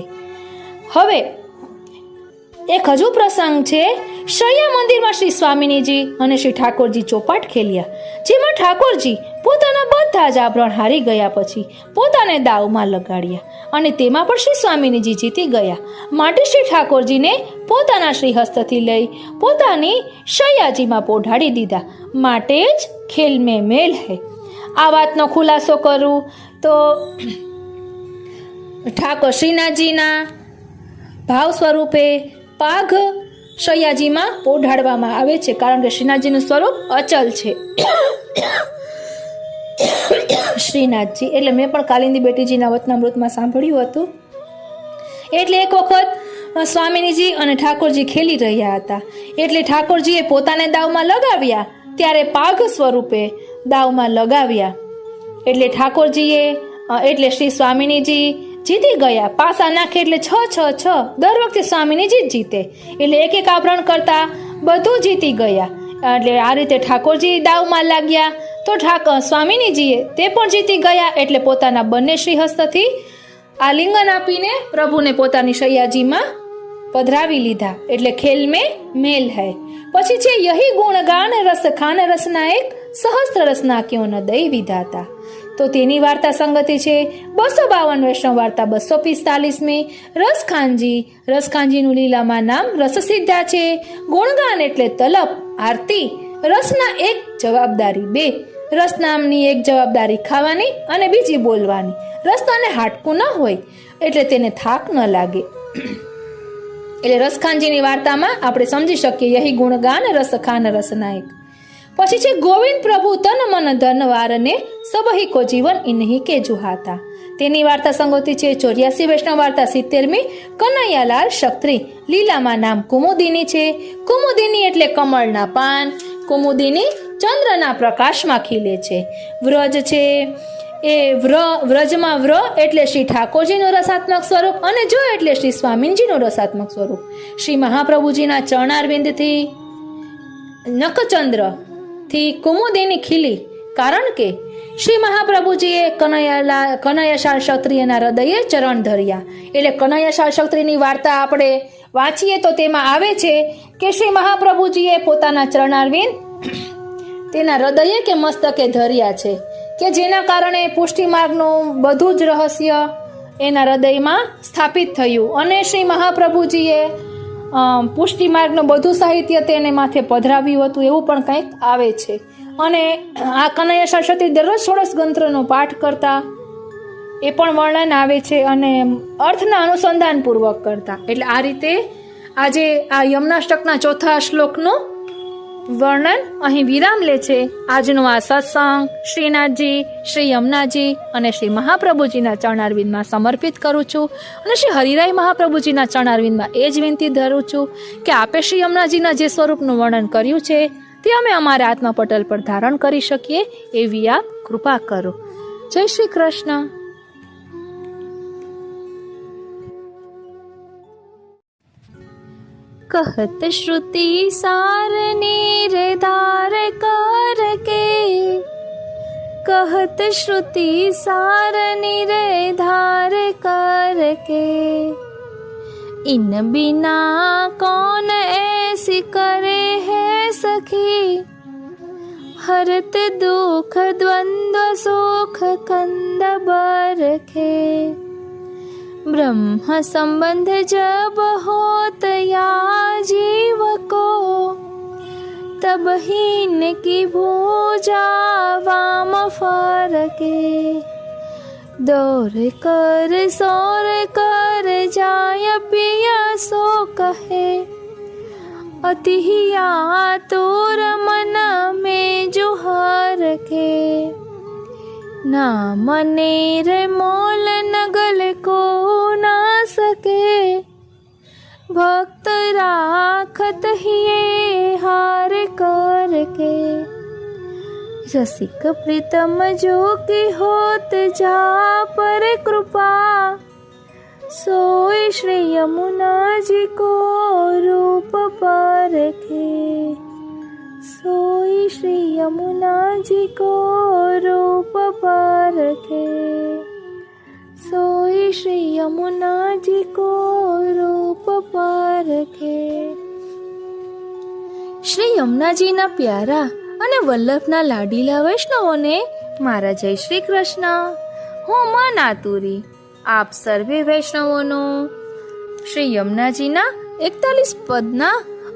Speaker 1: હવે એક હજુ પ્રસંગ છે. શૈયા મંદિરમાં શ્રી સ્વામિનીજી અને શ્રી ઠાકોરજી ચોપાટ ખેલ્યા, જેમાં ઠાકોરજી પોતાના બધા જ આભરણ હારી ગયા પછી પોતાને દાવમાં લગાડ્યા અને તેમાં પણ શ્રી સ્વામિનીજી જીતી ગયા. માટે શ્રી ઠાકોરજીને પોતાના શ્રી હસ્તથી લઈ પોતાની શૈયાજીમાં પોઢાડી દીધા. માટે જ ખેલ મેં મેલ હૈ. આ વાતનો ખુલાસો કરું તો ઠાકોર શ્રીનાથજીના ભાવ સ્વરૂપે પાઘ શૈયાજીમાં પોઢાડવામાં આવે છે, કારણ કે શ્રીનાથજીનું સ્વરૂપ અચલ છે. શ્રીનાથજી એટલે મેં પણ કાલિંદી બેટીજીના વચનામૃતમાં સાંભળ્યું હતું. એટલે એક વખત સ્વામિનીજી અને ઠાકોરજી ખેલી રહ્યા હતા, એટલે ઠાકોરજીએ પોતાને દાવમાં લગાવ્યા, ત્યારે પાઘ સ્વરૂપે દાવમાં લગાવ્યા. એટલે ઠાકોરજીએ એટલે શ્રી સ્વામિનીજી જીતી ગયા. પાસા નાખે એટલે 6-6-6. દર વખતે સ્વામિનીજી જ જીતે, એટલે એક એક આભરણ કરતા બધું જીતી ગયા. એટલે આ રીતે ઠાકોરજી દાવમાં લાગ્યા તો સ્વામિનીજીએ તે પણ જીતી ગયા. એટલે પોતાના બંને શ્રી હસ્તથી આલિંગન આપીને પ્રભુને પોતાની શૈયાજીમાં પધરાવી લીધા. એટલે ખેલ મેં મેલ હૈ. પછી છે યહી ગુણ ગાન રસ ખાન રસના એક સહસ્ત્ર રસના ક્યો ન દઈ વિધાતા. તો તેની વાર્તા સંગતિ છે 252 વૈષ્ણવ વાર્તા 245મી. રસખાનજીનું લીલામાં નામ રસસિદ્ધા છે. ગુણગાન એટલે તલપ આરતી, રસના એક જવાબદારી 2. રસ નામની એક જવાબદારી ખાવાની અને બીજી બોલવાની. રસ્તાને હાટકું ન હોય એટલે તેને થાક ન લાગે. એટલે રસખાનજીની વાર્તામાં આપણે સમજી શકીએ યહી ગુણગાન રસ ખાન રસના એક. પછી છે ગોવિંદ પ્રભુ તન મન ધન વારને સબહી કો જીવન ઇન્હી કે જુહાતા. તેની વાર્તા સંગતિ છે 84 વૈષ્ણવ વાર્તા 70મી. કનૈયાલાલ શક્ત્રી લીલામાં નામ કુમુદિની છે. કુમુદિની એટલે કમળના પાન. કુમુદિની ચંદ્રના પ્રકાશમાં ખીલે છે. વ્રજ છે એ વ્રજમાં એટલે શ્રી ઠાકોરજીનું રસાત્મક સ્વરૂપ અને જો એટલે શ્રી સ્વામીજીનું રસાત્મક સ્વરૂપ. શ્રી મહાપ્રભુજીના ચરણારવિંદથી નખચંદ્ર થી કુમુદિની ખીલી, કારણ કે શ્રી મહાપ્રભુજીએ કનૈયાશાળ ક્ષત્રિયના હૃદયે ચરણ ધર્યા. એટલે કનૈયાશાળ ક્ષત્રિયની વાર્તા આપણે વાંચીએ તો તેમાં આવે છે કે શ્રી મહાપ્રભુજીએ પોતાના ચરણારવિંદ તેના હૃદયે કે મસ્તકે ધર્યા છે, કે જેના કારણે પુષ્ટિ માર્ગનું બધું જ રહસ્ય એના હૃદયમાં સ્થાપિત થયું. અને શ્રી મહાપ્રભુજીએ પુષ્ટિ માર્ગનું બધું સાહિત્ય તેને માથે પધરાવ્યું હતું, એવું પણ કંઈક આવે છે. અને આ કનૈયાશાળ ક્ષત્રિય દરરોજ 16 ગ્રંથોનો પાઠ કરતા એ પણ વર્ણન આવે છે અને અર્થના અનુસંધાન પૂર્વક કરતા. એટલે આ રીતે આજે આ યમનાષ્ટકના 4થા શ્લોકનું વર્ણન અહીં વિરામ લે છે. આજનો આ સત્સંગ શ્રીનાથજી, શ્રી યમુનાજી અને શ્રી મહાપ્રભુજીના ચરણારવિંદમાં સમર્પિત કરું છું. અને શ્રી હરિરાય મહાપ્રભુજીના ચરણારવિંદમાં એ જ વિનંતી ધરું છું કે આપે શ્રી યમુનાજીના જે સ્વરૂપનું વર્ણન કર્યું છે તે અમે અમારા આત્મપટલ પર ધારણ કરી શકીએ એવી આપ કૃપા કરો. જય શ્રી કૃષ્ણ. कहत श्रुति सार निर्धार कर के, कहत श्रुति सार निर्धार कर के, इन बिना कौन ऐसी करे है सखी, हरत दुख द्वंद्व सुख कंद बरखे, ब्रह्म संबंध जब होत या जीव को, तब हीन की भूजा वाम फरके, दौर कर सौर कर जाय पिया सो कहे, अति आतुर मन में जुहार के, ना मनेर मोल नगल को ना सके, भक्त राखत हिये हार कर के, रसिक प्रीतम जो की होत जा पर कृपा, सोई श्री यमुना जी को रूप परखे, सोई श्री यमुना जी को रूप परखे, सोई गई श्री यमुना जी को रूप परखे। શ્રી યમુનાજીના પ્યારા અને વલ્લભના લાડીલા વૈષ્ણવોને મારા જય શ્રી કૃષ્ણ. હું મન આતુરી આપ સર્વે વૈષ્ણવોનો શ્રી યમુનાજીના 41 પદના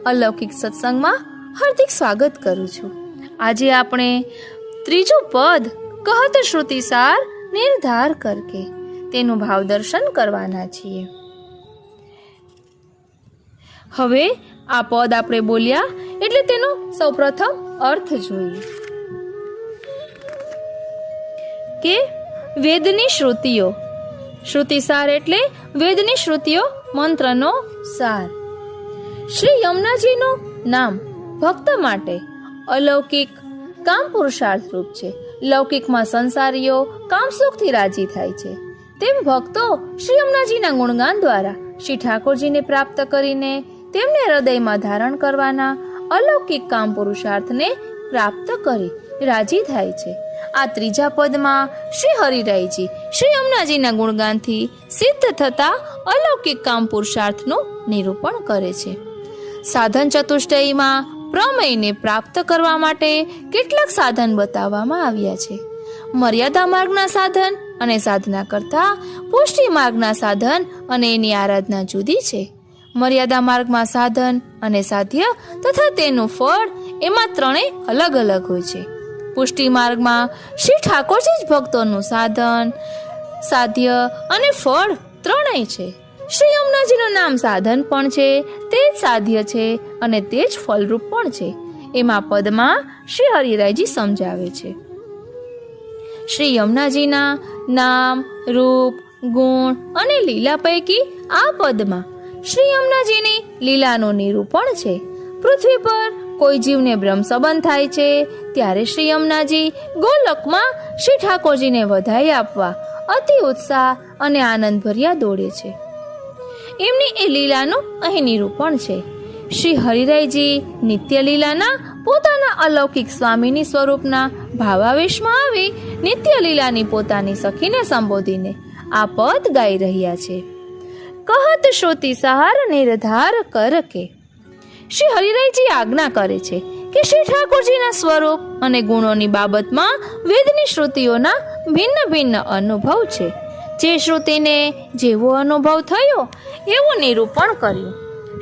Speaker 1: અલૌકિક સત્સંગમાં હાર્દિક સ્વાગત કરું છું. આજે આપણે ત્રીજું પદ કહત શ્રુતિસાર નિર્ધાર કરકે તેનું ભાવ દર્શન કરવાના છીએ. હવે આ પદ આપણે બોલ્યા એટલે તેનો સૌપ્રથમ અર્થ જોઈએ કે વેદની શ્રુતિઓ. શ્રુતિસાર એટલે વેદની શ્રુતિઓ, મંત્રનો સાર. શ્રી યમુનાજીનું નામ ભક્ત માટે અલૌકિક કામ પુરુષાર્થ રૂપ છે. લૌકિકમાં સંસારીઓ કામ સુખથી રાજી થાય છે, તેમ ભક્તો શ્રી યમુનાજીના ગુણગાન દ્વારા શ્રી ઠાકોરજીને પ્રાપ્ત કરીને તેમને હૃદયમાં ધારણ કરવાના અલૌકિક કામ પુરુષાર્થને પ્રાપ્ત કરી રાજી થાય છે. આ ત્રીજા પદમાં શ્રી હરિરાયજી શ્રી યમુનાજીના ગુણગાનથી સિદ્ધ થતા અલૌકિક કામ પુરુષાર્થનું નિરૂપણ કરે છે. સાધન ચતુષ્ટયમાં પ્રમેયને પ્રાપ્ત કરવા માટે કેટલાક સાધન બતાવવામાં આવ્યા છે. મર્યાદા માર્ગના સાધન અને સાધના કરતા પુષ્ટિ માર્ગના સાધન અને એની આરાધના જુદી છે. મર્યાદા માર્ગમાં સાધન અને સાધ્ય તથા તેનું ફળ એમાં ત્રણેય અલગ અલગ હોય છે. પુષ્ટિ માર્ગમાં શ્રી ઠાકોરજી જ ભક્તોનું સાધન, સાધ્ય અને ફળ ત્રણેય છે. શ્રી યમુનાજીનું નામ સાધન પણ છે, તે જ સાધ્ય છે અને તે જ ફલરૂપ પણ છે. એમાં પદમાં શ્રી હરિરાયજી સમજાવે છે. શ્રી યમુનાજીના નામ, રૂપ, ગુણ અને લીલા પૈકી આ પદમાં શ્રી યમુનાજીની લીલાનું નિરૂપણ છે. પૃથ્વી પર કોઈ જીવને બ્રહ્મ સંબંધ થાય છે ત્યારે શ્રી યમુનાજી ગોલોકમાં શ્રી ઠાકોરજીને વધાઈ આપવા અતિ ઉત્સાહ અને આનંદ ભર્યા દોડે છે. એમની એ લીલાનું અહીં નિરૂપણ છે. શ્રી હરિરાયજી નિત્ય લીલાના પોતાના અલૌકિક સ્વામીની સ્વરૂપના ભાવાવેશમાં આવી નિત્ય લીલાની પોતાની સખીને સંબોધીને આ પદ ગાઈ રહ્યા છે. કહત શ્રુતિ સહાર નિર્ધાર કરકે. શ્રી હરિરાયજી આજ્ઞા કરે છે કે શ્રી ઠાકોરજીના સ્વરૂપ અને ગુણોની બાબતમાં વેદની શ્રુતિઓના ભિન્ન ભિન્ન અનુભવ છે. જે શ્રુતિને જેવો અનુભવ થયો એવું નિરૂપણ કર્યું.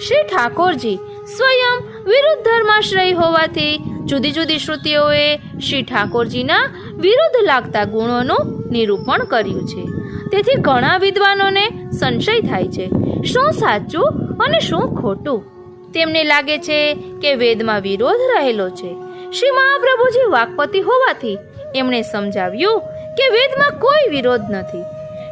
Speaker 1: શ્રી ઠાકોરજી સ્વયં વિરુદ્ધ ધર્માશ્રય હોવાથી જુદી જુદી શ્રુતિઓએ શ્રી ઠાકોરજીના વિરુદ્ધ લાગતા ગુણોનું નિરૂપણ કર્યું છે. તેથી ઘણા વિદ્વાનોને સંશય થાય છે શું સાચું અને શું ખોટું. તેમને લાગે છે કે વેદમાં વિરોધ રહેલો છે. શ્રી મહાપ્રભુજી વાકપતિ હોવાથી એમણે સમજાવ્યું કે વેદમાં કોઈ વિરોધ નથી.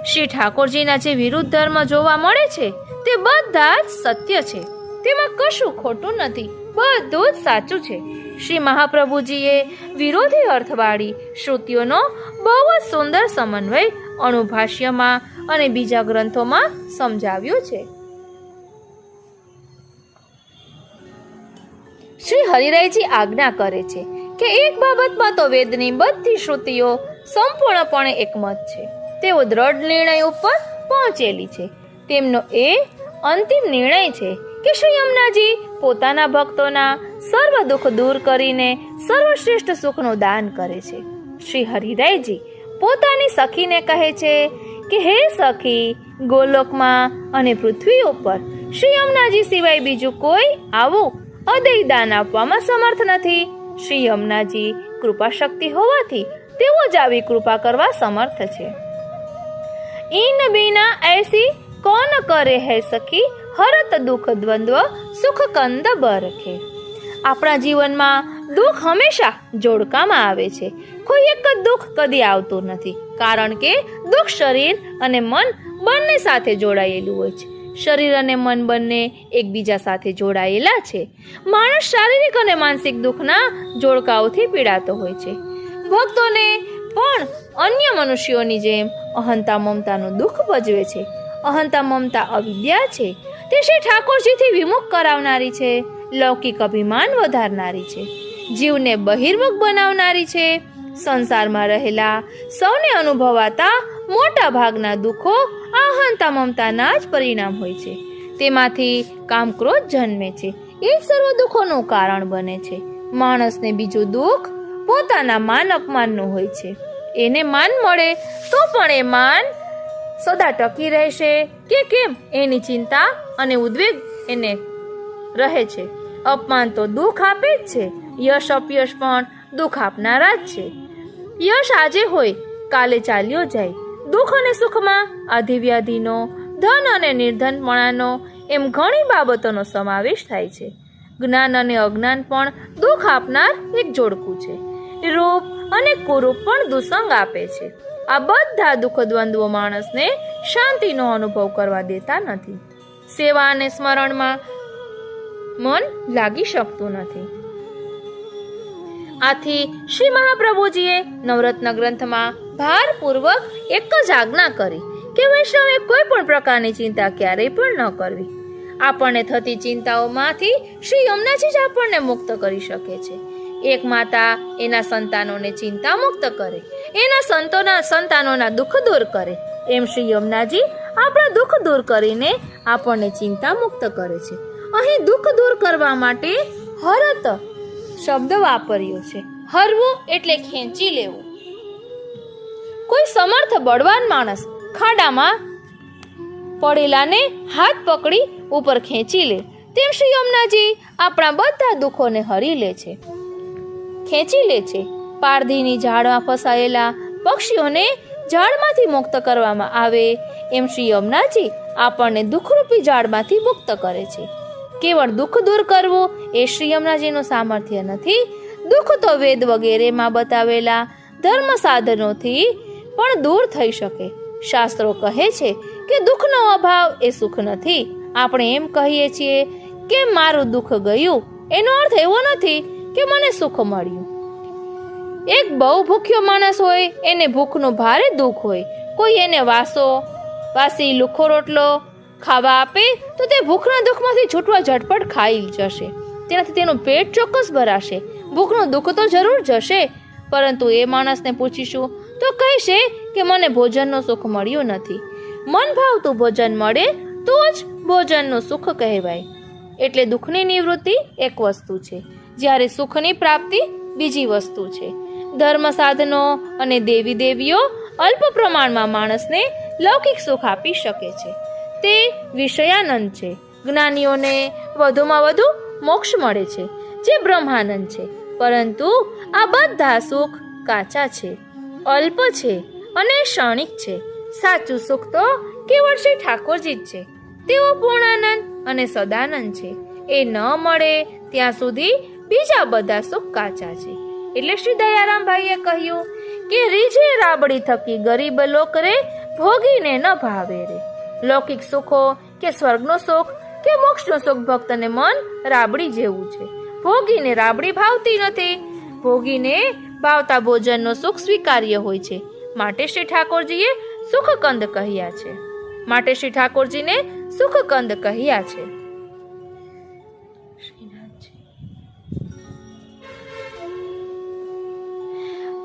Speaker 1: શ્રી ઠાકોરજીના જે વિરુદ્ધ ધર્મ જોવા મળે છે તે બધા જ સત્ય છે, તેમાં કશું ખોટું નથી, બધું જ સાચું છે. શ્રી મહાપ્રભુજીએ વિરોધી અર્થવાળી શ્રુતિઓનો બહુ જ સુંદર સમન્વય અણુભાષ્યમાં અને બીજા ગ્રંથોમાં સમજાવ્યું છે. શ્રી હરિરાયજી આજ્ઞા કરે છે કે એક બાબતમાં તો વેદની બધી શ્રુતિઓ સંપૂર્ણપણે એકમત છે. તેઓ દ્રઢ નિર્ણય ઉપર પહોંચેલી છે. તેમનો એ અંતિમ નિર્ણય છે કે શ્રી યમુનાજી પોતાના ભક્તોના સર્વ દુઃખ દૂર કરીને સર્વશ્રેષ્ઠ સુખનું દાન કરે છે. શ્રી હરિરાયજી પોતાની સખીને કહે છે કે હે સખી, ગોલોકમાં અને પૃથ્વી ઉપર શ્રી યમુનાજી સિવાય બીજું કોઈ આવું અદય દાન આપવામાં સમર્થ નથી. શ્રી યમુનાજી કૃપા શક્તિ હોવાથી તેઓ જ આવી કૃપા કરવા સમર્થ છે. ઈન બીના એસી કોન કરે હે સખી, હરત દુઃખ દ્વંદ્વ સુખ કંદ બરખે. આપણા જીવનમાં દુઃખ હંમેશા જોડકામાં આવે છે. કોઈ એક જ દુઃખ કદી આવતું નથી, કારણ કે દુઃખ શરીર અને મન બંને સાથે જોડાયેલું હોય છે. શરીર અને મન બંને એકબીજા સાથે જોડાયેલા છે. માણસ શારીરિક અને માનસિક દુઃખના જોડકાઓથી પીડાતો હોય છે. ભક્તોને પણ અન્ય મનુષ્યોની જેમ અહંતા મમતાનું દુઃખ ભજવે છે. અહંતા મમતા અવિદ્યા છે, તે શ્રી ઠાકોરજીથી વિમુખ કરાવનારી છે. લૌકિક અભિમાન વધારનારી છે, જીવને બહિર્મુખ બનાવનારી છે સંસારમાં રહેલા સૌને અનુભવાતા મોટા ભાગના દુઃખો અહંતા મમતાના જ પરિણામ હોય છે. તેમાંથી કામ ક્રોધ જન્મે છે. એ જ સર્વ દુઃખોનું કારણ બને છે. માણસને બીજું દુઃખ પોતાના માન અપમાનનું હોય છે. એને માન મળે તો પણ એ માન સદા ટકી રહેશે કે કેમ એની ચિંતા અને ઉદ્વેગ એને રહે છે. અપમાન તો દુઃખ આપે જ છે. યશ અપયશ પણ દુઃખ આપનારા જ છે. યશ આજે હોય કાલે ચાલ્યો જાય. દુઃખ અને સુખમાં આધિવ્યાધિનો, ધન અને નિર્ધનપણાનો એમ ઘણી બાબતોનો સમાવેશ થાય છે. જ્ઞાન અને અજ્ઞાન પણ દુઃખ આપનાર એક જોડકું છે. રૂપ અને કુરૂપ પણ દુસંગ આપે છે. આ બધા દુઃખ દ્વંદ્વો માણસને શાંતિનો અનુભવ કરવા દેતા નથી. સેવા અને સ્મરણમાં મન લાગી શકતું નથી. આથી શ્રી મહાપ્રભુજીએ નવરત્ન ગ્રંથમાં ભારપૂર્વક એક જ આજ્ઞા કરી કે વૈષ્ણવે કોઈ પણ પ્રકારની ચિંતા ક્યારેય પણ ન કરવી. આપણને થતી ચિંતાઓમાંથી શ્રી યમુનાજી જ આપણને મુક્ત કરી શકે છે. એક માતા એના સંતાનોને ચિંતા મુક્ત કરે, એના સંતાનોના દુઃખ દૂર કરે, એમ શ્રી યમુનાજી આપણા દુઃખ દૂર કરીને આપણને ચિંતા મુક્ત કરે છે. અહીં દુઃખ દૂર કરવા માટે હરત શબ્દ વાપર્યો છે. હરવું એટલે ખેંચી લેવું. કોઈ સમર્થ બળવાન માણસ ખાડામાં પડેલાને હાથ પકડી ઉપર ખેંચી લે તેમ શ્રી યમુનાજી આપણા બધા દુઃખોને હરી લે છે, ખેંચી લે છે. પારધીની ઝાડમાં ફસાયેલા પક્ષીઓને ઝાડમાંથી મુક્ત કરવામાં આવે એમ શ્રી યમુનાજી આપણને દુઃખરૂપી ઝાડમાંથી મુક્ત કરે છે. કેવળ દુઃખ દૂર કરવું એ શ્રી યમુનાજીનું સામર્થ્ય નથી. દુઃખ તો વેદ વગેરેમાં બતાવેલા ધર્મ સાધનોથી પણ દૂર થઈ શકે. શાસ્ત્રો કહે છે કે દુઃખનો અભાવ એ સુખ નથી. આપણે એમ કહીએ છીએ કે મારું દુઃખ ગયું, એનો અર્થ એવો નથી કે મને સુખ મળ્યું. એક બહુ ભૂખ્યો માણસ હોય, એને ભૂખનું ભારે દુઃખ હોય. કોઈ એને વાસી લુખો રોટલો ખાવા આપે તો તે ભૂખના દુઃખમાંથી છૂટવા ઝટપટ ખાઈ જશે. તેનાથી તેનું પેટ ચોક્કસ ભરાશે. ભૂખનું દુઃખ તો જરૂર જશે, પરંતુ એ માણસને પૂછીશું તો કહેશે કે મને ભોજનનું સુખ મળ્યું નથી. મન ભાવતું ભોજન મળે તો જ ભોજનનું સુખ કહેવાય. એટલે દુઃખની નિવૃત્તિ એક વસ્તુ છે, જ્યારે સુખની પ્રાપ્તિ બીજી વસ્તુ છે. ધર્મ સાધનો અને દેવી દેવીઓ અલ્પ પ્રમાણમાં માણસને લૌકિક સુખ આપી શકે છે. તે વિષયાનંદ છે. જ્ઞાનીઓને વધુમાં વધુ મોક્ષ મળે છે, જે બ્રહ્માનંદ છે. પરંતુ આ બધા સુખ કાચા છે, અલ્પ છે અને ક્ષણિક છે. સાચું સુખ તો કેવળ શ્રી ઠાકોરજી જ છે. તેઓ પૂર્ણાનંદ અને સદાનંદ છે. એ ન મળે ત્યાં સુધી બીજા બધા સુખ કાચા છે. એટલે શ્રી દયારામભાઈએ કહ્યું કે રીઝે રાબડી થકી ગરીબ લોક રે, ભોગીને ન ભાવે રે. લૌકિક સુખો કે સ્વર્ગનો સુખ કે મોક્ષનો સુખ ભક્તને મન રાબડી જેવું છે. ભોગીને રાબડી ભાવતી નથી. ભોગીને ભાવતા ભોજનનો સુખ સ્વીકાર્ય હોય છે. માટે શ્રી ઠાકોરજીએ સુખકંદ કહ્યા છે.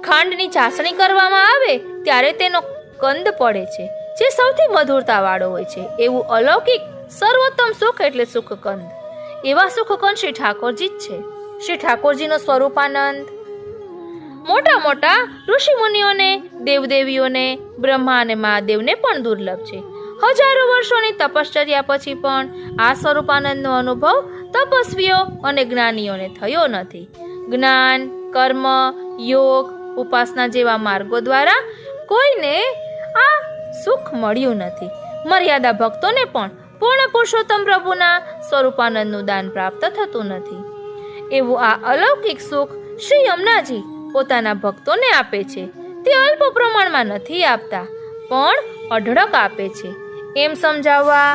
Speaker 1: ખાંડની ચાસણી કરવામાં આવે ત્યારે તેનો કંદ પડે છે, જે સૌથી મધુરતા વાળો હોય છે. એવું અલૌકિક સર્વોત્તમ સુખ એટલે સુખકંદ. એવા સુખકંદ શ્રી ઠાકોરજી જ છે. શ્રી ઠાકોરજીનો સ્વરૂપાનંદ મોટા મોટા ઋષિ મુનિઓને, દેવદેવીઓને, બ્રહ્મા અને મહાદેવને પણ દુર્લભ છે. હજારો વર્ષોની તપશ્ચર્યા પછી પણ આ સ્વરૂપાનંદનો અનુભવ તપસ્વીઓ અને જ્ઞાનીઓને થયો નથી. જ્ઞાન, કર્મ, યોગ, ઉપાસના જેવા માર્ગો દ્વારા કોઈને આ સુખ મળ્યું નથી. મર્યાદા ભક્તોને પણ પૂર્ણ પુરુષોત્તમ પ્રભુના સ્વરૂપાનંદનું દાન પ્રાપ્ત થતું નથી. એવું આ અલૌકિક સુખ શ્રી યમુનાજી પોતાના ભક્તોને આપે છે. તે અલ્પ પ્રમાણમાં નથી આપતા, પણ અઢળક આપે છે. એમ સમજાવવા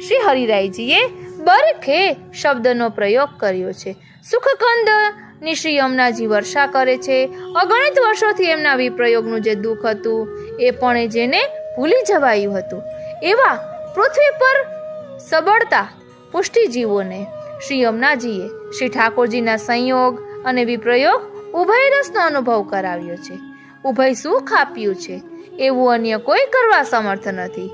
Speaker 1: શ્રી હરિરાયજીએ બરખે શબ્દનો પ્રયોગ કર્યો છે. સુખકંદ ની શ્રી યમુનાજી વર્ષા કરે છે. અગણિત વર્ષોથી એમના વિપ્રયોગનું જે દુઃખ હતું એ પણ જેને ભૂલી જવાયું હતું, એવા પૃથ્વી પર સબળતા પુષ્ટિજીવોને શ્રી યમુનાજીએ શ્રી ઠાકોરજીના સંયોગ અને વિપ્રયોગ ઉભય રસનો અનુભવ કરાવ્યો છે, ઉભય સુખ આપ્યું છે, એવું અન્ય કોઈ કરવા સમર્થ નથી.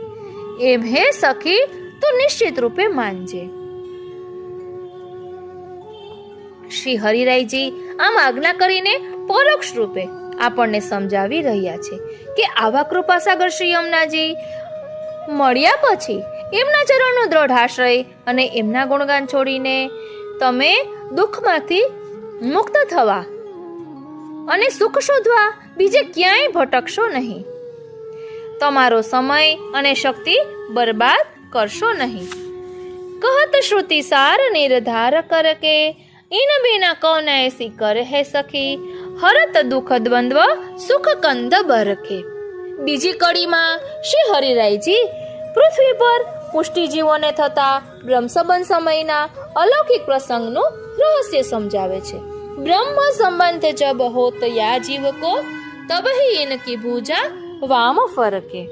Speaker 1: એમ હે સખી તું નિશ્ચિત રૂપે માનજે. શ્રી હરિરાયજી આમ આજ્ઞા કરીને પરોક્ષ રૂપે આપણને સમજાવી રહ્યા છે કે આવા કૃપાસાગર શ્રી યમુનાજી મળ્યા પછી એમના ચરણનો દ્રઢ આશ્રય અને એમના ગુણગાન છોડીને તમે દુઃખમાંથી મુક્ત થવા અને સુખ શોધવા બીજે ક્યાંય ભટકશો નહીં. તમારો સમય અને શક્તિ બરબાદ કરશો નહીં. કહત શ્રુતિ સાર નિર્ધાર કર કે ઇન બિના કૌન એસી કર હે સખી હરત દુઃખ દ્વંદ્વ સુખ કંદ બરખે. બીજી કડીમાં શ્રી હરિરાયજી પૃથ્વી પર પુષ્ટિજીવોને થતા બ્રહ્મસંબંધ સમયના અલૌકિક પ્રસંગનું રહસ્ય સમજાવે છે. બ્રહ્મ સંબંધ જબ હોત યા જીવ કો તબ હી ઇનકી ભૂજા વામ ફરકે.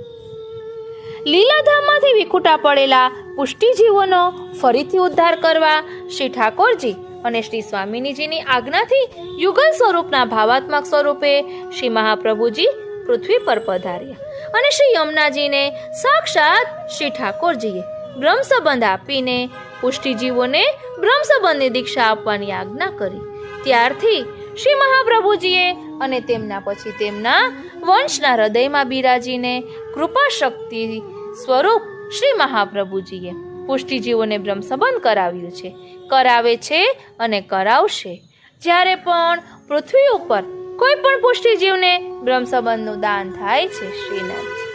Speaker 1: લીલાધામમાંથી વિખૂટા પડેલા પુષ્ટિજીવોનો ફરીથી ઉદ્ધાર કરવા શ્રી ઠાકોરજી અને શ્રી સ્વામિનીજીની આજ્ઞાથી યુગલ સ્વરૂપના ભાવાત્મક સ્વરૂપે શ્રી મહાપ્રભુજી પૃથ્વી પર પધાર્યા અને શ્રી યમુનાજીને સાક્ષાત શ્રી ઠાકોરજીએ બ્રહ્મ સંબંધ આપીને પુષ્ટિજીવોને બ્રહ્મ સંબંધની દીક્ષા આપવાની આજ્ઞા કરી. ત્યારથી શ્રી મહાપ્રભુજીએ અને તેમના પછી તેમના વંશના હૃદયમાં બિરાજીને કૃપા શક્તિ સ્વરૂપ શ્રી મહાપ્રભુજીએ પુષ્ટિજીવોને બ્રહ્મ સંબંધ કરાવ્યું છે, કરાવે છે અને કરાવશે. જ્યારે પણ પૃથ્વી ઉપર કોઈ પણ પુષ્ટિજીવને બ્રહ્મ સંબંધનું દાન થાય છે શ્રીનાથજી,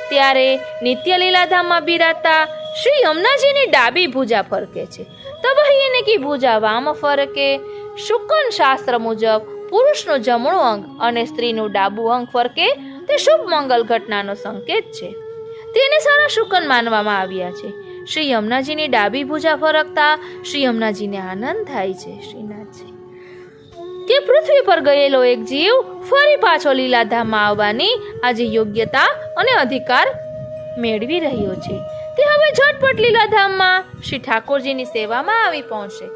Speaker 1: ત્યારે નિત્ય લીલાધામમાં બિરાજતા શ્રી યમુનાજીની ડાબી ભુજા ફરકે છે. તબહીને કી ભુજા વામ ફરકે. શુકન શાસ્ત્ર મુજબ પુરુષનું જમણું અંગ અને સ્ત્રીનું ડાબું અંગ ફરકે તે શુભ મંગલ ઘટનાનો સંકેત છે. તેને સારા શુકન માનવામાં આવ્યા છે. શ્રી યમુનાજીની ડાબી ભુજા ફરકતા શ્રી યમુનાજીને આનંદ થાય છે શ્રીનાથજી કે પૃથ્વી પર ગયેલો એક જીવ ફરી પાછો લીલાધામમાં આવવાની આજે યોગ્યતા અને અધિકાર મેળવી રહ્યો છે. તે હવે ઝટપટ લીલાધામમાં શ્રી ઠાકોરજીની સેવામાં આવી પહોંચશે.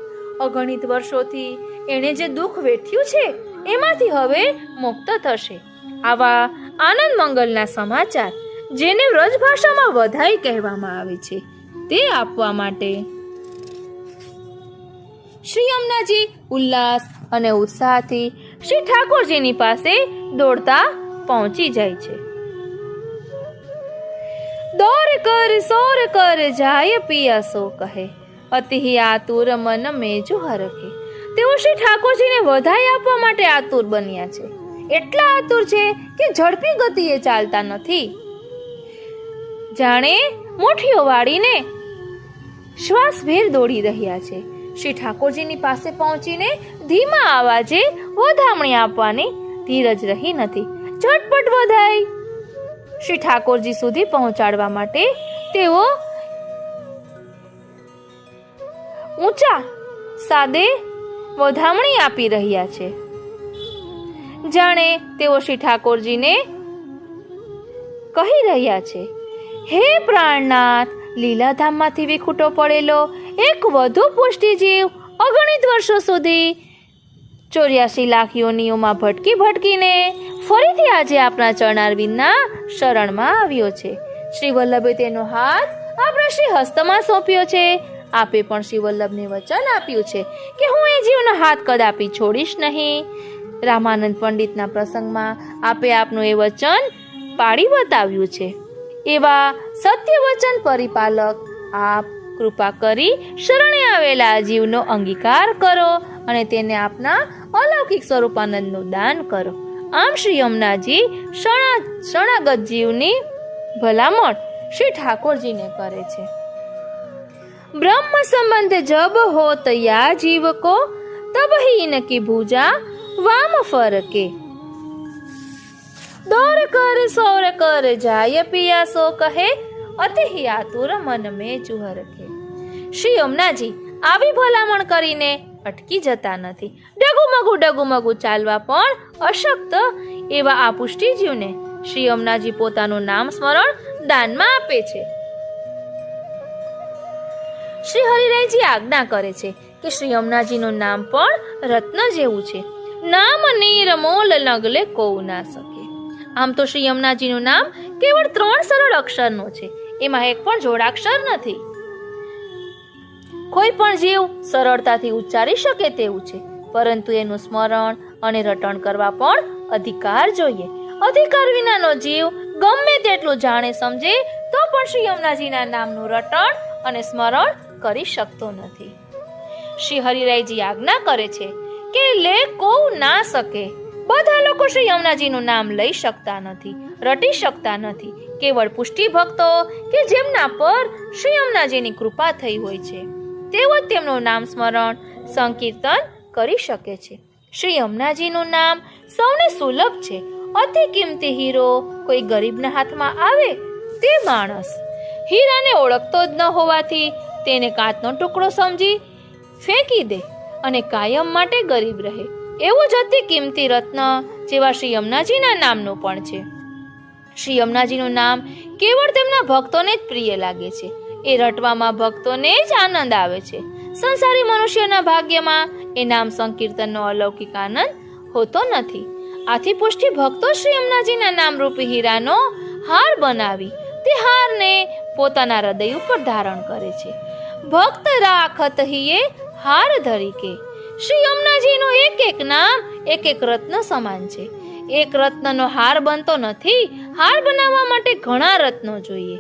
Speaker 1: અગણિત વર્ષોથી એણે જે દુઃખ વેઠ્યું છે એમાંથી હવે મુક્ત થશે. આવા આનંદ મંગલના સમાચાર જેને વ્રજ ભાષામાં વધાઈ કહેવામાં આવે છે તે આપવા માટે શ્રી યમુનાજી ઉલ્લાસ અને ઉત્સાહથી શ્રી ઠાકોરજીની પાસે દોડતા પહોંચી જાય છે. દોર કર સોર કર જાય પિયા સો કહે અતિ આતુર મન મેજુ હરખે. તેઓ શ્રી ઠાકોરજીને વધાઈ આપવા માટે આતુર બન્યા છે. એટલા આતુર છે કે ઝડપી ગતિએ ચાલતા નથી. જાણે મુઠ્ઠીઓ વાળીને શ્વાસભેર દોડી રહ્યા છે. શ્રી ઠાકોરજીની પાસે પહોંચીને ધીમા અવાજે વધામણી આપવાની ધીરજ રહી નથી. ઝટપટ વધાઈ શ્રી ઠાકોરજી સુધી પહોંચાડવા માટે તેઓ ઊંચા સાદે વધામણી આપી રહ્યા છે. જાણે તેઓ શ્રી ઠાકોરજીને કહી રહ્યા છે, હે પ્રાણનાથ, લીલાધામમાંથી વિખૂટો પડેલો એક વધુ પુષ્ટિજીવ અગણિત વર્ષો સુધી 84 લાખ યોનિઓમાં ભટકીને ફરીથી આજે આપના ચરણારવિંદના શરણમાં આવ્યો છે. શ્રી વલ્લભે તેનો હાથ આપણા શ્રી હસ્તમાં સોંપ્યો છે. આપે પણ શ્રી વલ્લભને વચન આપ્યું છે કે હું એ જીવનો હાથ કદાપી છોડીશ નહીં. રામાનંદ પંડિતના પ્રસંગમાં આપે આપનું એ વચન પાડી બતાવ્યું છે. એવા સત્ય વચન પરિપાલક આપ કૃપા કરી શરણે આવેલા જીવનો અંગીકાર કરો અને તેને આપના અલૌકિક સ્વરૂપાનંદનું દાન કરો. આમ શ્રી યમુનાજી શરણાગત જીવની ભલામણ શ્રી ઠાકોરજીને કરે છે. બ્રહ્મ સંબંધ જબ હોત યા જીવ કો તબ હી ઇનકી ભુજા વામ ફરકે. દોર કર સોર કર જાય પિયા સો કહે અતિ આતુર મન મેં જુહર કે. શ્રી યમુનાજી આવી ભલામણ કરીને અટકી જતા નથી. ડગુમગુ ચાલવા પણ અશક્ત એવા આ પુષ્ટિજીવને શ્રી યમુનાજી પોતાનું નામ સ્મરણ દાનમાં આપે છે. શ્રી હરિરાયજી આજ્ઞા કરે છે કે શ્રી યમુનાજીનું નામ પણ રત્ન જેવું છે. નામ નિર્મોલ નગલે કોઉ ના સકે. આમ તો શ્રી યમુનાજીનું નામ કેવળ 3 સરળ અક્ષરનું છે, એમાં એક પણ જોડાક્ષર નથી. કોઈ પણ જીવ સરળતાથી ઉચ્ચારી શકે તેવું છે, પરંતુ એનું સ્મરણ અને રટણ કરવા પણ અધિકાર જોઈએ. અધિકાર વિનાનો જીવ ગમે તેટલું જાણે સમજે તો પણ શ્રી યમુનાજીના નામનું રટણ અને સ્મરણ કરી શકતો નથી. શ્રી હરિરાયજી આજ્ઞા કરે છે કે લે કોઉ ના શકે. બધા લોકો શ્રી યમુનાજીનું નામ લઈ શકતા નથી, રટી શકતા નથી. કેવળ પુષ્ટિ ભક્તો કે જેમના પર શ્રી યમુનાજીની કૃપા થઈ હોય છે તેઓ જ તેમનું નામ સ્મરણ સંકીર્તન કરી શકે છે. શ્રી યમુનાજીનું નામ સૌને સુલભ છે. અતિ કિંમતી હીરો કોઈ ગરીબના હાથમાં આવે તે માણસ હીરાને ઓળખતો જ ન હોવાથી તેને કાચનો ટુકડો સમજી ફેંકી દે અને કાયમ માટે ગરીબ રહે. એવું જ અતિ કિંમતી રત્ન જેવા શ્રી યમુનાજીના નામનું પણ છે. શ્રી યમુનાજીનું નામ કેવળ તેમના ભક્તોને જ પ્રિય લાગે છે. એ રટવામાં ભક્તોને જ આનંદ આવે છે. સંસારી મનુષ્યના ભાગ્યમાં એ નામ સંકીર્તનનો અલૌકિક આનંદ હોતો નથી. આથી પુષ્ટિ ભક્તો શ્રી યમુનાજીના નામરૂપી હીરાનો હાર બનાવી તે હારને પોતાના હૃદય ઉપર ધારણ કરે છે. ભક્ત રાખત હિયે હાર ધરીકે. શ્રી યમુનાજીનું એક એક નામ એક એક રત્ન સમાન છે. એક રત્નનો હાર બનતો નથી. હાર બનાવવા માટે ઘણા રત્નો જોઈએ.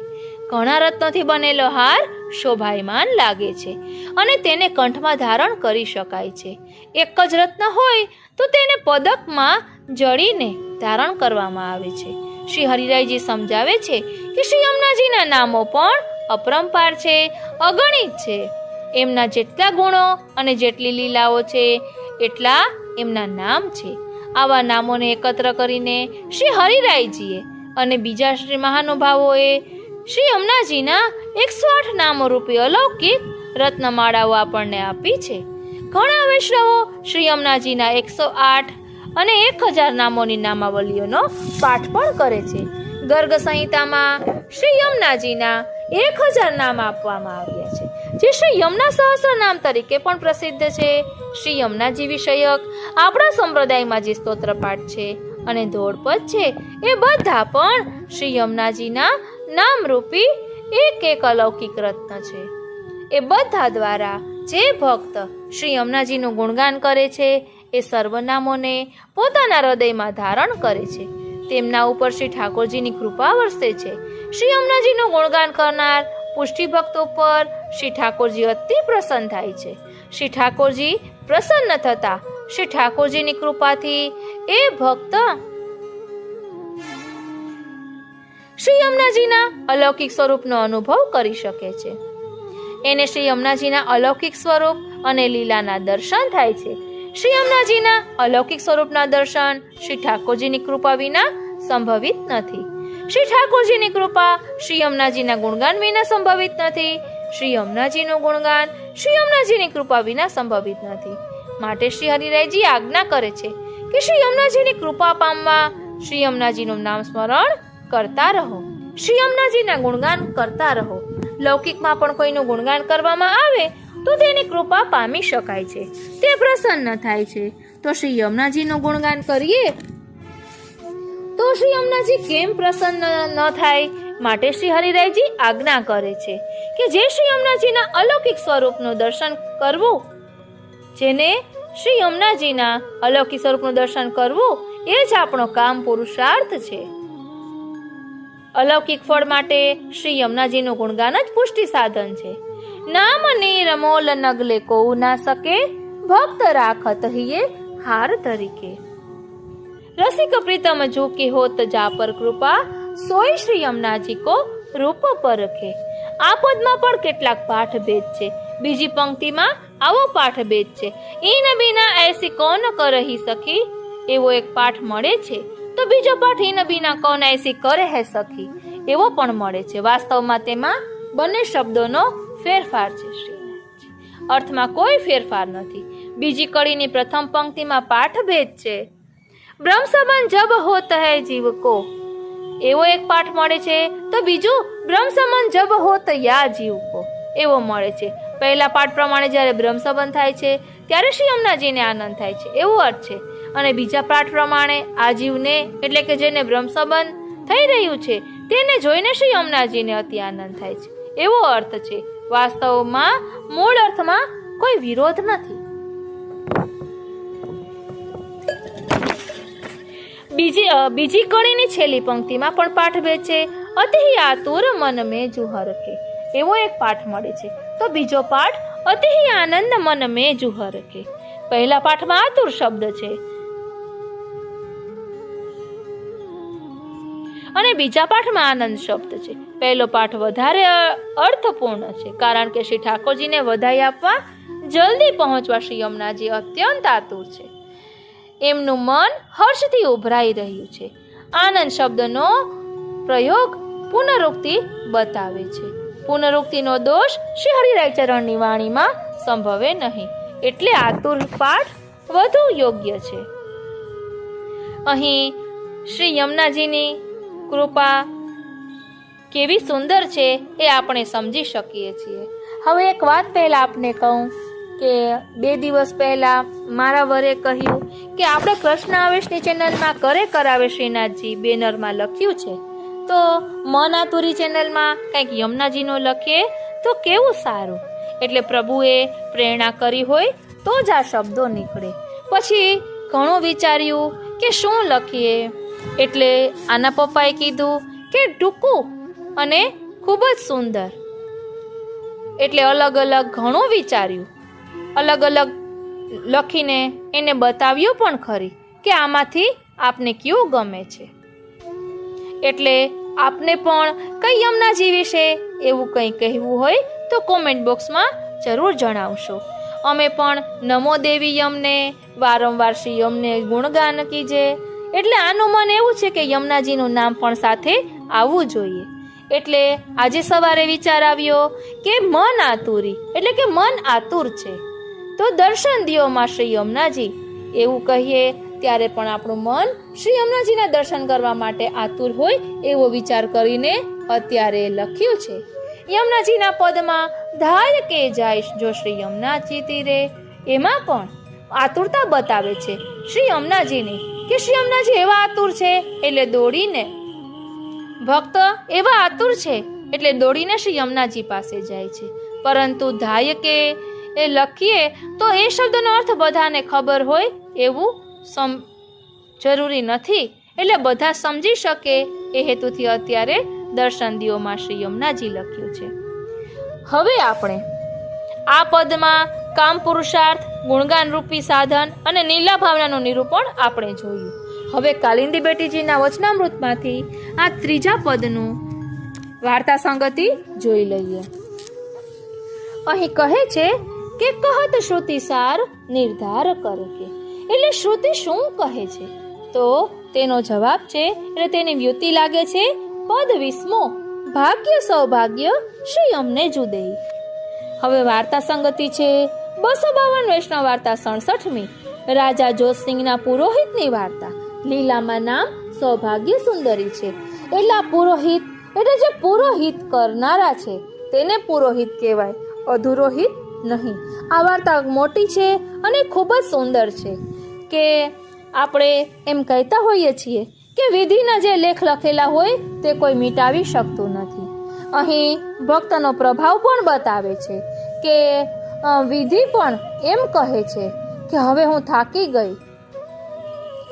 Speaker 1: ઘણા રત્નોથી બનેલો હાર શોભાયમાન લાગે છે અને તેને કંઠમાં ધારણ કરી શકાય છે. એક જ રત્ન હોય તો તેને પદકમાં જડીને ધારણ કરવામાં આવે છે. શ્રી હરિરાયજી સમજાવે છે કે શ્રી યમુનાજીના નામો પણ અપરંપાર છે, અગણિત છે. એમના જેટલા ગુણો અને જેટલી લીલાઓ છે એટલા એમના નામ છે. આવા નામોને એકત્ર કરીને શ્રી હરિરાયજીએ અને બીજા શ્રી મહાનુભાવોએ શ્રી યમુનાજીના 108 નામો રૂપી અલૌકિક રત્નમાળાઓ આપણને આપી છે. ઘણા વૈષ્ણવો શ્રી યમુનાજીના 108 અને 1000 નામોની નામાવલીઓનો પાઠ પણ કરે છે. ગર્ગ સંહિતામાં શ્રી યમુનાજીના 1000 નામ આપવામાં આવ્યા છે, જે શ્રી યમુના સહસ્ર નામ તરીકે પણ પ્રસિદ્ધ છે. શ્રી યમુનાજી વિષયક આપણા સંપ્રદાયમાં જે સ્તોત્ર પાઠ છે અને ધોળપદ છે એ બધા પણ શ્રી યમુનાજીના નામરૂપી એક અલૌકિક રત્ન છે. એ બધા દ્વારા જે ભક્ત શ્રી યમુનાજીનું ગુણગાન કરે છે એ સર્વનામોને પોતાના હૃદયમાં ધારણ કરે છે. તેમના ઉપર શ્રી ઠાકોરજીની કૃપા વરસે છે. શ્રી યમુનાજીનું ગુણગાન કરનાર પુષ્ટિ ભક્તો પર શ્રી ઠાકોરજી અતિ પ્રસન્ન થાય છે. શ્રી ઠાકોરજી પ્રસન્ન થતા શ્રી ઠાકોરજીની કૃપાથી એ ભક્ત શ્રી યમુનાજીના અલૌકિક સ્વરૂપનો અનુભવ કરી શકે છે. એને શ્રી યમુનાજીના અલૌકિક સ્વરૂપ અને લીલાના દર્શન થાય છે. શ્રી યમુનાજીના અલૌકિક સ્વરૂપના દર્શન શ્રી ઠાકોરજીની કૃપા વિના સંભવિત નથી. શ્રી ઠાકોરજીની કૃપા શ્રી યમુનાજીના ગુણગાન વિના સંભવિત નથી. શ્રી યમુનાજીનું ગુણગાન શ્રી યમુનાજીની કૃપા વિના સંભવિત નથી. માટે શ્રી હરિરાયજી આજ્ઞા કરે છે કે શ્રી યમુનાજીની કૃપા પામવા શ્રી યમુનાજીનું નામ સ્મરણ કરતા રહો, શ્રી યમુનાજીના ગુણગાન કરતા રહો. લૌકિકમાં પણ કોઈનું ગુણગાન કરવામાં આવે તો તેની કૃપા પામી શકાય છે, તે પ્રસન્ન થાય છે. તો શ્રી યમુનાજીનું ગુણગાન કરીએ તો શ્રી યમુનાજી કેમ પ્રસન્ન ન થાય? માટે શ્રી હરિરાયજી આજ્ઞા કરે છે કે જે શ્રી યમુનાજીના અલૌકિક સ્વરૂપનું દર્શન કરવું, જેને શ્રી યમુનાજીના અલૌકિક સ્વરૂપનું દર્શન કરવું એ જ આપણો કામ પુરુષાર્થ છે. અલૌકિક ફળ માટે શ્રી યમુનાજીનું ગુણગાન જ પુષ્ટિ સાધન છે. નામ નિર્મોલ નગલે કોઉ ના સકે, ભક્ત રાખત હિયે હાર તરીકે. રસિક પ્રીતમ જો કે હોત જા પર કૃપા, સોય શ્રી યમુનાજી કો રૂપ પરખે. આ પદમાં પણ કેટલાક પાઠ ભેદ છે. બીજી પંક્તિમાં આવો પાઠ ભેદ છે. ઈન બિના એસી કોન કરહી સખી, એવો એક પાઠ મળે છે. તો બીજો પાઠ ઈન બિના કોન એસી કરે હે સખી એવો પણ મળે છે. વાસ્તવમાં તેમાં બંને શબ્દોનો ફેરફાર છે. અર્થમાં કોઈ ફેરફાર નથી. બીજી કડીની પ્રથમ પંક્તિમાં પાઠ ભેદ છે. બ્રહ્મ સંબંધ જબ હોત હૈ જીવ કો, એવો એક પાઠ મળે છે. તો બીજું બ્રહ્મ સંબંધ જબ હોત યા જીવ કો એવો મળે છે. પહેલા પાઠ પ્રમાણે જ્યારે બ્રહ્મ સંબંધ થાય છે ત્યારે શ્રી યમુનાજીને આનંદ થાય છે એવો અર્થ છે. અને બીજા પાઠ પ્રમાણે આ જીવને એટલે કે જેને બ્રહ્મ સંબંધ થઈ રહ્યું છે તેને જોઈને શ્રી યમુનાજીને અતિ આનંદ થાય છે, એવો અર્થ છે. વાસ્તવમાં મૂળ અર્થમાં કોઈ વિરોધ નથી. બીજી કડીની છેલ્લી પંક્તિમાં પણ પાઠભેદ છે. અતિ આતુર મન મેં જુહર કે, એવો એક પાઠ મળે છે. તો બીજો પાઠ અતિ આનંદ મન મેં જુહર કે. પહેલા પાઠમાં આતુર શબ્દ છે અને બીજા પાઠમાં આનંદ શબ્દ છે. પહેલો પાઠ વધારે અર્થપૂર્ણ છે, કારણ કે શ્રી ઠાકોરજીને વધાઈ આપવા જલ્દી પહોંચવા શ્રી યમુનાજી અત્યંત આતુર છે. એમનું મન હર્ષથી ઉભરાઈ રહ્યું છે. આનંદ શબ્દનો પ્રયોગ પુનરુક્તિ બતાવે છે. પુનરુક્તિનો દોષ શ્રી હરિરાયચરણની વાણીમાં સંભવે નહીં, એટલે આતુર પાઠ વધુ યોગ્ય છે. અહીં શ્રી યમુનાજીની કૃપા કેવી સુંદર છે એ આપણે સમજી શકીએ છીએ. હવે એક વાત પહેલા આપને કહું કે 2 દિવસ પહેલા મારા વરે કહ્યું કે આપણે કૃષ્ણ આવેશની ચેનલમાં કરે કરાવે શ્રીનાથજી બેનરમાં લખ્યું છે, તો મન આતુરી ચેનલમાં કંઈક યમુનાજીનો લખીએ તો કેવું સારું. એટલે પ્રભુએ પ્રેરણા કરી હોય તો જ આ શબ્દો નીકળે. પછી ઘણું વિચાર્યું કે શું લખીએ, એટલે આના પપ્પાએ કીધું કે ટૂંકું અને ખૂબ જ સુંદર. એટલે અલગ અલગ ઘણું વિચાર્યું, અલગ અલગ લખીને એને બતાવ્યું પણ ખરી કે આમાંથી આપને કયું ગમે છે. એટલે આપને પણ કઈ યમુનાજી વિશે એવું કંઈ કહેવું હોય તો કોમેન્ટ બોક્સમાં જરૂર જણાવશો. અમે પણ નમો દેવી યમને, વારંવાર શ્રી યમને ગુણગાન કીજે. એટલે આનું મન એવું છે કે યમુનાજીનું નામ પણ સાથે આવવું જોઈએ. એટલે આજે સવારે વિચાર આવ્યો કે મન આતુરી એટલે કે મન આતુર છે તો દર્શન દિયો માં શ્રી યમુનાજી, એવું કહીએ ત્યારે પણ આપણું મન શ્રી યમુનાજીના દર્શન કરવા માટે આતુર હોય એવો વિચાર કરીને અત્યારે લખ્યું છે. યમુનાજીના પદમાં ધાય કે જાય જો શ્રી યમુનાજી તીરે, એમાં પણ આતુરતા બતાવે છે શ્રી યમુનાજીની કે શ્રી યમુનાજી એવા આતુર છે એટલે દોડીને, ભક્ત એવા આતુર છે એટલે દોડીને શ્રી યમુનાજી પાસે જાય છે. પરંતુ ધાય કે એ લખીએ તો એ શબ્દનો અર્થ બધાને ખબર હોય એવું જરૂરી નથી, એટલે બધા સમજી શકે એ હેતુથી અત્યારે દર્શન દિયોમાં શ્રી યમુનાજી લખ્યું છે. હવે આપણે આ પદમાં કામ પુરુષાર્થ, ગુણગાન રૂપી સાધન અને નીલા ભાવનાનું નિરૂપણ આપણે જોયું. હવે કાલિંદી બેટીજીના વચનામૃતમાંથી આ ત્રીજા પદનું વાર્તા સંગતિ જોઈ લઈએ. અહીં કહે છે કે કહત શ્રુતિ સાર નિર્ધાર કર કે, એટલે શ્રુતિ શું કહે છે તો તેનો જવાબ છે એટલે તેની વ્યુતિ લાગે છે પદ 20મો ભાગ્ય સૌભાગ્ય શ્રી અમને જુદેઈ. હવે વાર્તા સંગતિ છે 252 વૈષ્ણવ વાર્તા 67મી રાજા જોતસિંહના પુરોહિતની વાર્તા. લીલામાં નામ સૌભાગ્ય સુંદરી છે. એટલે આ પુરોહિત એટલે જે પુરોહિત કરનારા છે તેને પુરોહિત કહેવાય, અધુરોહિત નહીં. આ વાર્તા મોટી છે અને ખૂબ જ સુંદર છે કે આપણે એમ કહેતા હોઈએ છીએ કે વિધિના જે લેખ લખેલા હોય તે કોઈ મિટાવી શકતું નથી. અહીં ભક્તનો પ્રભાવ પણ બતાવે છે કે વિધિ પણ એમ કહે છે કે હવે હું થાકી ગઈ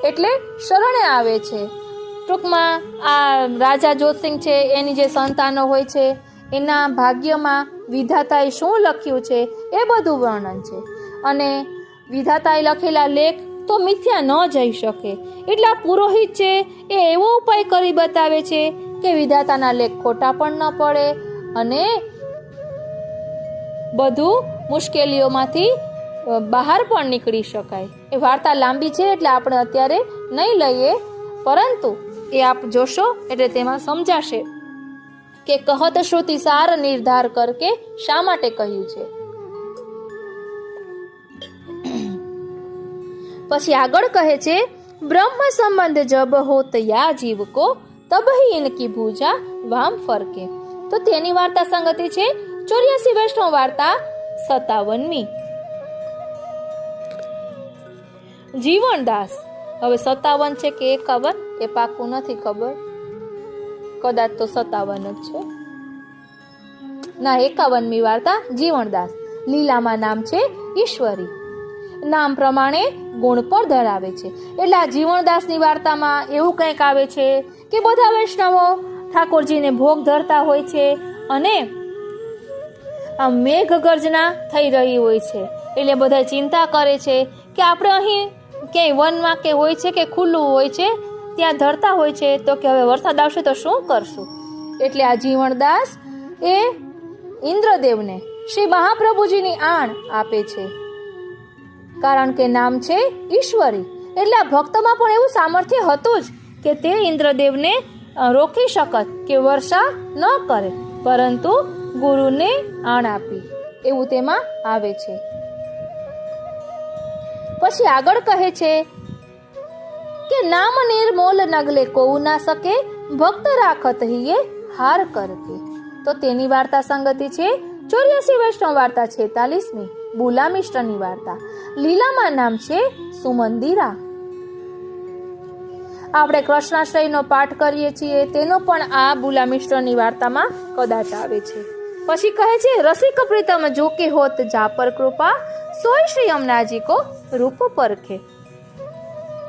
Speaker 1: એટલે શરણે આવે છે. ટૂંકમાં આ રાજા જોતસિંહ છે એની જે સંતાનો હોય છે એના ભાગ્યમાં વિધાતાએ શું લખ્યું છે એ બધું વર્ણન છે. અને વિધાતાએ લખેલા લેખ તો મિથ્યા ન જઈ શકે, એટલે આ પુરોહિત છે એ એવો ઉપાય કરી બતાવે છે કે વિધાતાના લેખ ખોટા પણ ન પડે અને બધું મુશ્કેલીઓમાંથી બહાર પણ નીકળી શકાય. એ વાર્તા લાંબી છે એટલે આપણે અત્યારે નહીં લઈએ, પરંતુ એ આપ જોશો એટલે તેમાં સમજાશે કે કહત શ્રુતિ સાર નિર્ધાર કર કે શા માટે કહ્યું છે. પછી આગળ કહે છે બ્રહ્મ સંબંધ જબ હોત યા જીવ કો તબહી ઇનકી ભૂજા વામ ફરકે. તો તેની વાર્તા સંગતિ છે 84 વૈષ્ણવ વાર્તા 57મી. જીવનદાસ હવે 57 છે કે 51 એ પાક્કું નથી ખબર, કદાચ તો 57 જ છે. ના, 51મી વાર્તા જીવણદાસ. લીલામાં નામ છે ઈશ્વરી. નામ પ્રમાણે ગુણ પણ ધરાવે છે. એટલે આ જીવણદાસની વાર્તામાં એવું કંઈક આવે છે કે બધા વૈષ્ણવો ઠાકોરજીને ભોગ ધરતા હોય છે અને આ મેઘ ગર્જના થઈ રહી હોય છે. એટલે બધા ચિંતા કરે છે કે આપણે અહીં ક્યાંય વનમાં કે હોય છે કે ખુલ્લું હોય છે ત્યાં ધરતા હોય છે, તો કે હવે વરસાદ આવશે તો શું કરશું. એટલે આ જીવણદાસ એ ઇન્દ્રદેવને શ્રી મહાપ્રભુજીની આણ આપે છે, કારણ કે નામ છે ઈશ્વરી. એટલે આ ભક્તમાં પણ એવું સામર્થ્ય હતું જ કે તે ઇન્દ્રદેવને રોકી શકત કે વર્ષા ન કરે, પરંતુ ગુરુને આણ આપી, એવું તેમાં આવે છે. પછી આગળ કહે છે કે નામ નિર્મોલ નગલે કોઉ ના શકે, ભક્ત રાખત હિયે હાર કરકે. તો તેની વાર્તા સંગતિ છે 84 વૈષ્ણવ વાર્તા 46મી બુલા મિશ્રની વાર્તા. લીલામાં નામ છે સુમંદિરા. આપણે કૃષ્ણાશ્રયનો પાઠ કરીએ છીએ તેનો પણ આ બુલા મિશ્રની વાર્તામાં કદાચ આવે છે. પછી કહે છે રસિક પ્રીતમ જો કે હોત જા પર કૃપા, સોય શ્રી યમુનાજી કો રૂપ પરખે.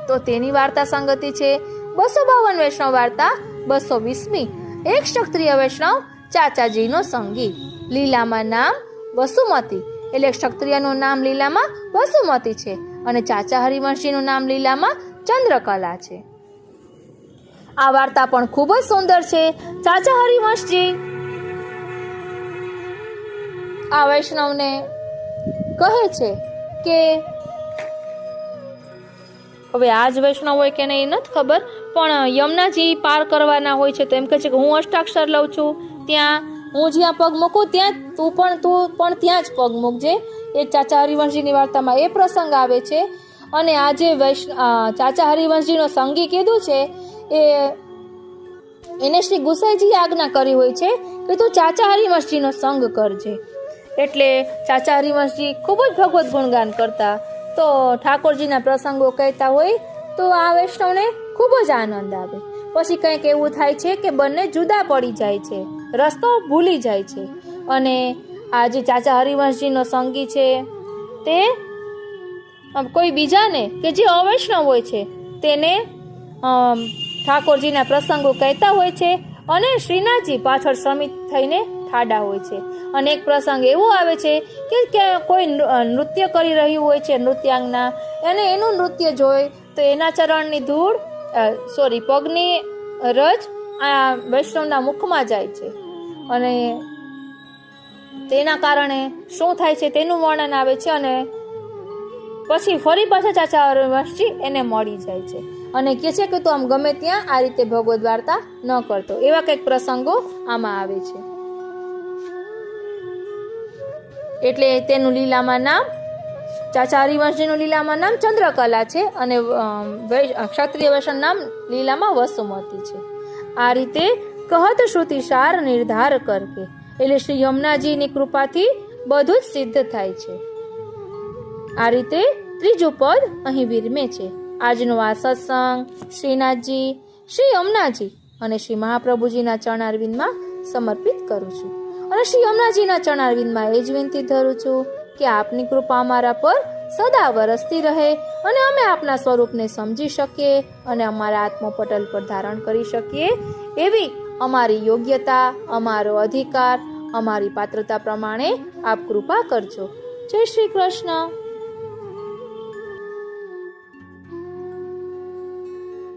Speaker 1: તો તેની વાર્તા સંગતિ છે 252 વૈષ્ણવ વાર્તા 220મી એક ક્ષત્રિય વૈષ્ણવ ચાચાજીનો સંગી. લીલામાં નામ વસુમતી, એટલે ક્ષત્રિયનું નામ લીલામાં વસુમતી છે અને ચાચા હરિવંશજીનું નામ લીલામાં ચંદ્રકલા છે. આ વાર્તા પણ ખૂબ જ સુંદર છે. ચાચા હરિવંશજી આ વૈષ્ણવને કહે છે કે હવે આ જ વૈષ્ણવ હોય કે નહીં નથી ખબર, પણ યમુનાજી પાર કરવાના હોય છે તો એમ કહે છે કે હું અષ્ટાક્ષર લઉં છું, ત્યાં હું જ્યાં પગ મૂકું ત્યાં તું પણ ત્યાં જ પગ મૂકજે. એ ચાચા હરિવંશજીની વાર્તામાં એ પ્રસંગ આવે છે. અને આ જે ચાચા હરિવંશજીનો સંગી કીધું છે એને શ્રી ગુસાઈજીએ આજ્ઞા કરી હોય છે કે તું ચાચા હરિવંશજીનો સંગ કરજે. એટલે ચાચા હરિવંશજી ખૂબ જ ભગવત ગુણગાન કરતા, તો ઠાકોરજીના પ્રસંગો કહેતા હોય તો આ વૈષ્ણવને ખૂબ જ આનંદ આવે. પછી કંઈક એવું થાય છે કે બંને જુદા પડી જાય છે, રસ્તો ભૂલી જાય છે. અને આ જે ચાચા હરિવંશજીનો સંગી છે તે કોઈ બીજાને કે જે અવૈષ્ણવ હોય છે તેને ઠાકોરજીના પ્રસંગો કહેતા હોય છે અને શ્રીનાથજી પાછળ શ્રમિત થઈને ઠાડા હોય છે. અને એક પ્રસંગ એવો આવે છે કે કોઈ નૃત્ય કરી રહ્યું હોય છે નૃત્યાંગના, અને એનું નૃત્ય જોઈ તો એના ચરણની ધૂળ પગની રજ આ વૈષ્ણવના મુખમાં જાય છે અને તેના કારણે શું થાય છે તેનું વર્ણન આવે છે. અને પછી ફરી પાછા ચાચા હરિવંશજી એને મળી જાય છે અને કહે છે કે તું આમ ગમે ત્યાં આ રીતે ભગવદ વાર્તા ન કરતો. એવા કંઈક પ્રસંગો આમાં આવે છે. એટલે તેનું લીલામાં નામ ચાચા હરિવંશજીનું લીલામાં નામ ચંદ્રકલા છે અને ક્ષત્રિય વૈષ્ણવ નામ લીલામાં વસુમતી છે. આ રીતે કહત શ્રુતિ સાર નિર્ધાર કરકે, એટલે શ્રી યમુનાજીની કૃપાથી બધું જ સિદ્ધ થાય છે. આ રીતે ત્રીજું પદ અહીં વિરમે છે. આજનો આ સત્સંગ શ્રીનાથજી, શ્રી યમુનાજી અને શ્રી મહાપ્રભુજીના ચરણારવિંદમાં સમર્પિત કરું છું. અને શ્રી યમુનાજીના ચરણારવિંદમાં એ જ વિનંતી ધરું છું કે આપની કૃપા અમારા પર સદા વરસતી રહે અને અમે આપના સ્વરૂપને સમજી શકીએ અને અમારા આત્મપટલ પર ધારણ કરી શકીએ એવી અમારી યોગ્યતા, અમારો અધિકાર, અમારી પાત્રતા પ્રમાણે આપ કૃપા કરજો. જય શ્રી કૃષ્ણ.